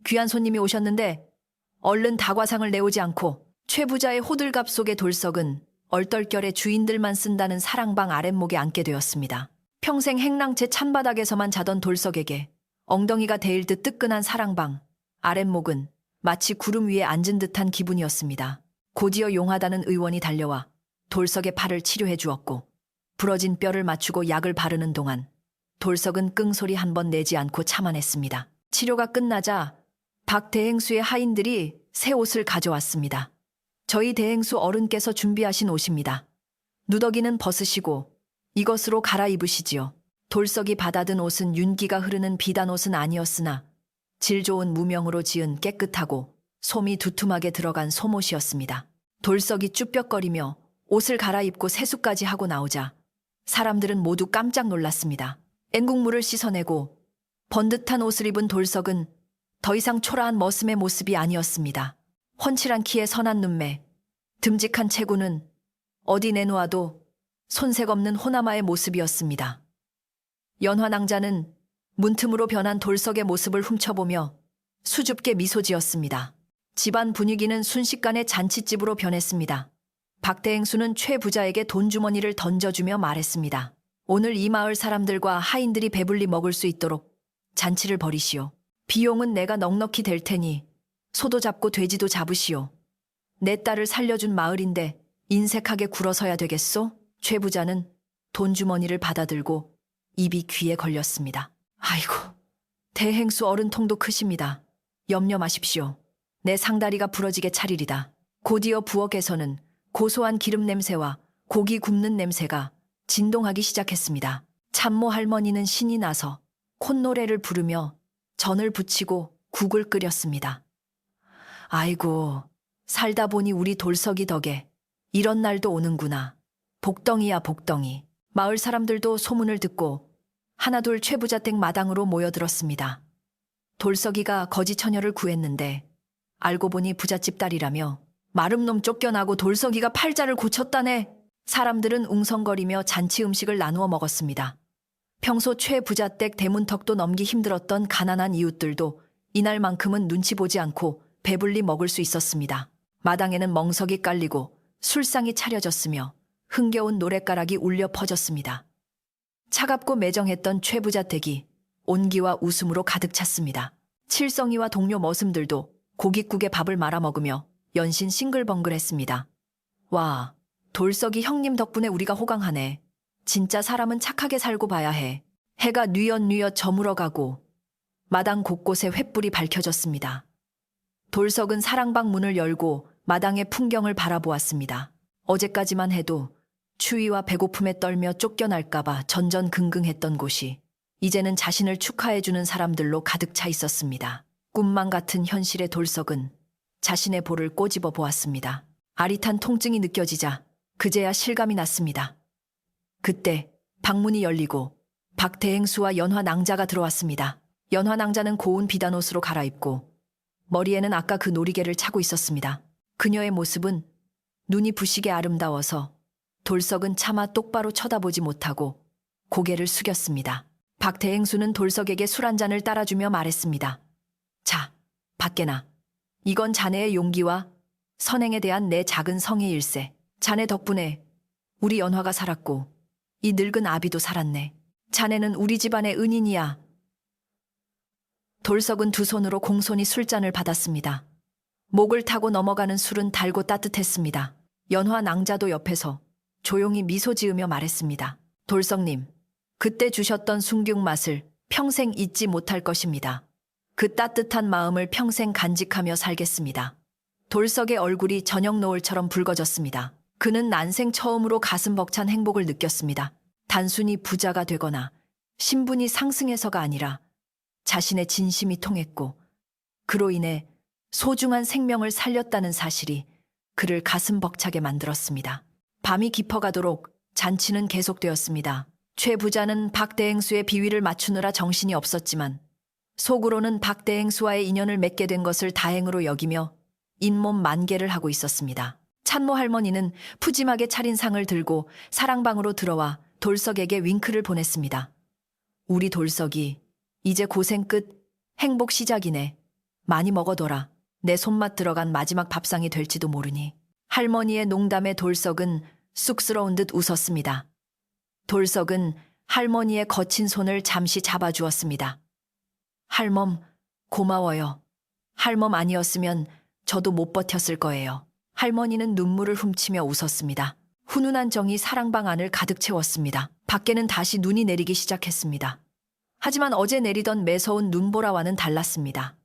귀한 손님이 오셨는데 얼른 다과상을 내오지 않고. 최 부자의 호들갑 속의 돌석은 얼떨결에 주인들만 쓴다는 사랑방 아랫목에 앉게 되었습니다. 평생 행랑채 찬바닥에서만 자던 돌석에게 엉덩이가 데일 듯 뜨끈한 사랑방 아랫목은 마치 구름 위에 앉은 듯한 기분이었습니다. 곧이어 용하다는 의원이 달려와 돌석의 팔을 치료해 주었고 부러진 뼈를 맞추고 약을 바르는 동안 돌석은 끙소리 한 번 내지 않고 참아냈습니다. 치료가 끝나자 박 대행수의 하인들이 새 옷을 가져왔습니다. 저희 대행수 어른께서 준비하신 옷입니다. 누더기는 벗으시고 이것으로 갈아입으시지요. 돌석이 받아든 옷은 윤기가 흐르는 비단 옷은 아니었으나 질 좋은 무명으로 지은 깨끗하고 솜이 두툼하게 들어간 솜옷이었습니다. 돌석이 쭈뼛거리며 옷을 갈아입고 세수까지 하고 나오자 사람들은 모두 깜짝 놀랐습니다. 앵국물을 씻어내고 번듯한 옷을 입은 돌석은 더 이상 초라한 머슴의 모습이 아니었습니다. 훤칠한 키에 선한 눈매, 듬직한 체구는 어디 내놓아도 손색 없는 호남아의 모습이었습니다. 연화낭자는 문틈으로 변한 돌석의 모습을 훔쳐보며 수줍게 미소 지었습니다. 집안 분위기는 순식간에 잔칫집으로 변했습니다. 박대행수는 최 부자에게 돈주머니를 던져주며 말했습니다. 오늘 이 마을 사람들과 하인들이 배불리 먹을 수 있도록 잔치를 벌이시오. 비용은 내가 넉넉히 댈 테니 소도 잡고 돼지도 잡으시오. 내 딸을 살려준 마을인데 인색하게 굴어서야 되겠소? 최 부자는 돈주머니를 받아들고 입이 귀에 걸렸습니다. 아이고, 대행수 어른 통도 크십니다. 염려 마십시오. 내 상다리가 부러지게 차리리다. 곧이어 부엌에서는 고소한 기름 냄새와 고기 굽는 냄새가 진동하기 시작했습니다. 참모 할머니는 신이 나서 콧노래를 부르며 전을 부치고 국을 끓였습니다. 아이고, 살다 보니 우리 돌석이 덕에 이런 날도 오는구나. 복덩이야 복덩이. 마을 사람들도 소문을 듣고 하나둘 최 부자 댁 마당으로 모여들었습니다. 돌석이가 거지 처녀를 구했는데 알고 보니 부잣집 딸이라며 마름 놈 쫓겨나고 돌석이가 팔자를 고쳤다네. 사람들은 웅성거리며 잔치 음식을 나누어 먹었습니다. 평소 최 부자 댁 대문턱도 넘기 힘들었던 가난한 이웃들도 이날만큼은 눈치 보지 않고 배불리 먹을 수 있었습니다. 마당에는 멍석이 깔리고 술상이 차려졌으며 흥겨운 노랫가락이 울려 퍼졌습니다. 차갑고 매정했던 최 부자 댁이 온기와 웃음으로 가득 찼습니다. 칠성이와 동료 머슴들도 고깃국에 밥을 말아 먹으며 연신 싱글벙글했습니다. 와, 돌석이 형님 덕분에 우리가 호강하네. 진짜 사람은 착하게 살고 봐야 해. 해가 뉘엿뉘엿 저물어가고 마당 곳곳에 횃불이 밝혀졌습니다. 돌석은 사랑방 문을 열고 마당의 풍경을 바라보았습니다. 어제까지만 해도 추위와 배고픔에 떨며 쫓겨날까봐 전전긍긍했던 곳이 이제는 자신을 축하해주는 사람들로 가득 차 있었습니다. 꿈만 같은 현실의 돌석은 자신의 볼을 꼬집어 보았습니다. 아릿한 통증이 느껴지자 그제야 실감이 났습니다. 그때 방문이 열리고 박대행수와 연화낭자가 들어왔습니다. 연화낭자는 고운 비단옷으로 갈아입고 머리에는 아까 그 놀이개를 차고 있었습니다. 그녀의 모습은 눈이 부시게 아름다워서 돌석은 차마 똑바로 쳐다보지 못하고 고개를 숙였습니다. 박대행수는 돌석에게 술 한 잔을 따라주며 말했습니다. 자, 밖에나. 이건 자네의 용기와 선행에 대한 내 작은 성의일세. 자네 덕분에 우리 연화가 살았고 이 늙은 아비도 살았네. 자네는 우리 집안의 은인이야. 돌석은 두 손으로 공손히 술잔을 받았습니다. 목을 타고 넘어가는 술은 달고 따뜻했습니다. 연화낭자도 옆에서 조용히 미소 지으며 말했습니다. 돌석님, 그때 주셨던 순경 맛을 평생 잊지 못할 것입니다. 그 따뜻한 마음을 평생 간직하며 살겠습니다. 돌석의 얼굴이 저녁 노을처럼 붉어졌습니다. 그는 난생 처음으로 가슴 벅찬 행복을 느꼈습니다. 단순히 부자가 되거나 신분이 상승해서가 아니라 자신의 진심이 통했고 그로 인해 소중한 생명을 살렸다는 사실이 그를 가슴 벅차게 만들었습니다. 밤이 깊어가도록 잔치는 계속되었습니다. 최 부자는 박대행수의 비위를 맞추느라 정신이 없었지만 속으로는 박대행수와의 인연을 맺게 된 것을 다행으로 여기며 잇몸 만개를 하고 있었습니다. 찬모 할머니는 푸짐하게 차린 상을 들고 사랑방으로 들어와 돌석에게 윙크를 보냈습니다. 우리 돌석이 이제 고생 끝, 행복 시작이네. 많이 먹어둬라. 내 손맛 들어간 마지막 밥상이 될지도 모르니. 할머니의 농담에 돌석은 쑥스러운 듯 웃었습니다. 돌석은 할머니의 거친 손을 잠시 잡아주었습니다. 할멈, 고마워요. 할멈 아니었으면 저도 못 버텼을 거예요. 할머니는 눈물을 훔치며 웃었습니다. 훈훈한 정이 사랑방 안을 가득 채웠습니다. 밖에는 다시 눈이 내리기 시작했습니다. 하지만 어제 내리던 매서운 눈보라와는 달랐습니다.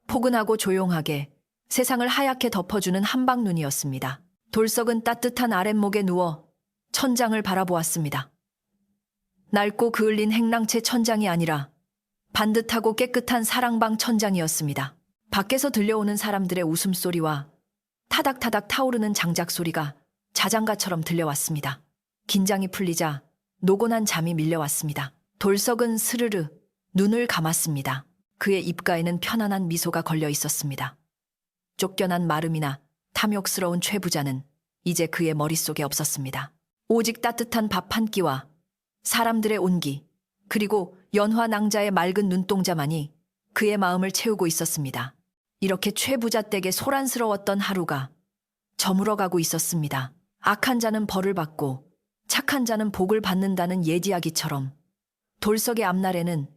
포근하고 조용하게 세상을 하얗게 덮어주는 한방눈이었습니다. 돌석은 따뜻한 아랫목에 누워 천장을 바라보았습니다. 낡고 그을린 행랑채 천장이 아니라 반듯하고 깨끗한 사랑방 천장이었습니다. 밖에서 들려오는 사람들의 웃음소리와 타닥타닥 타오르는 장작 소리가 자장가처럼 들려왔습니다. 긴장이 풀리자 노곤한 잠이 밀려왔습니다. 돌석은 스르르 눈을 감았습니다. 그의 입가에는 편안한 미소가 걸려 있었습니다. 쫓겨난 마름이나 탐욕스러운 최 부자는 이제 그의 머릿속에 없었습니다. 오직 따뜻한 밥 한 끼와 사람들의 온기, 그리고 연화 낭자의 맑은 눈동자만이 그의 마음을 채우고 있었습니다. 이렇게 최 부자 댁에 소란스러웠던 하루가 저물어가고 있었습니다. 악한 자는 벌을 받고 착한 자는 복을 받는다는 예지하기처럼 돌석의 앞날에는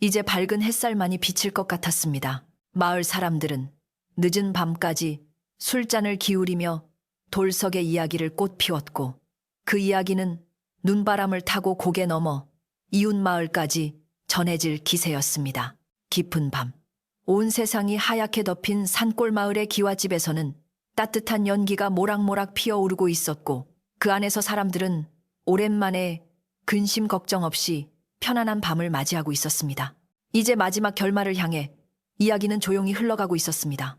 이제 밝은 햇살만이 비칠 것 같았습니다. 마을 사람들은 늦은 밤까지 술잔을 기울이며 돌석의 이야기를 꽃피웠고 그 이야기는 눈바람을 타고 고개 넘어 이웃 마을까지 전해질 기세였습니다. 깊은 밤, 온 세상이 하얗게 덮인 산골 마을의 기와집에서는 따뜻한 연기가 모락모락 피어오르고 있었고 그 안에서 사람들은 오랜만에 근심 걱정 없이 편안한 밤을 맞이하고 있었습니다. 이제 마지막 결말을 향해 이야기는 조용히 흘러가고 있었습니다.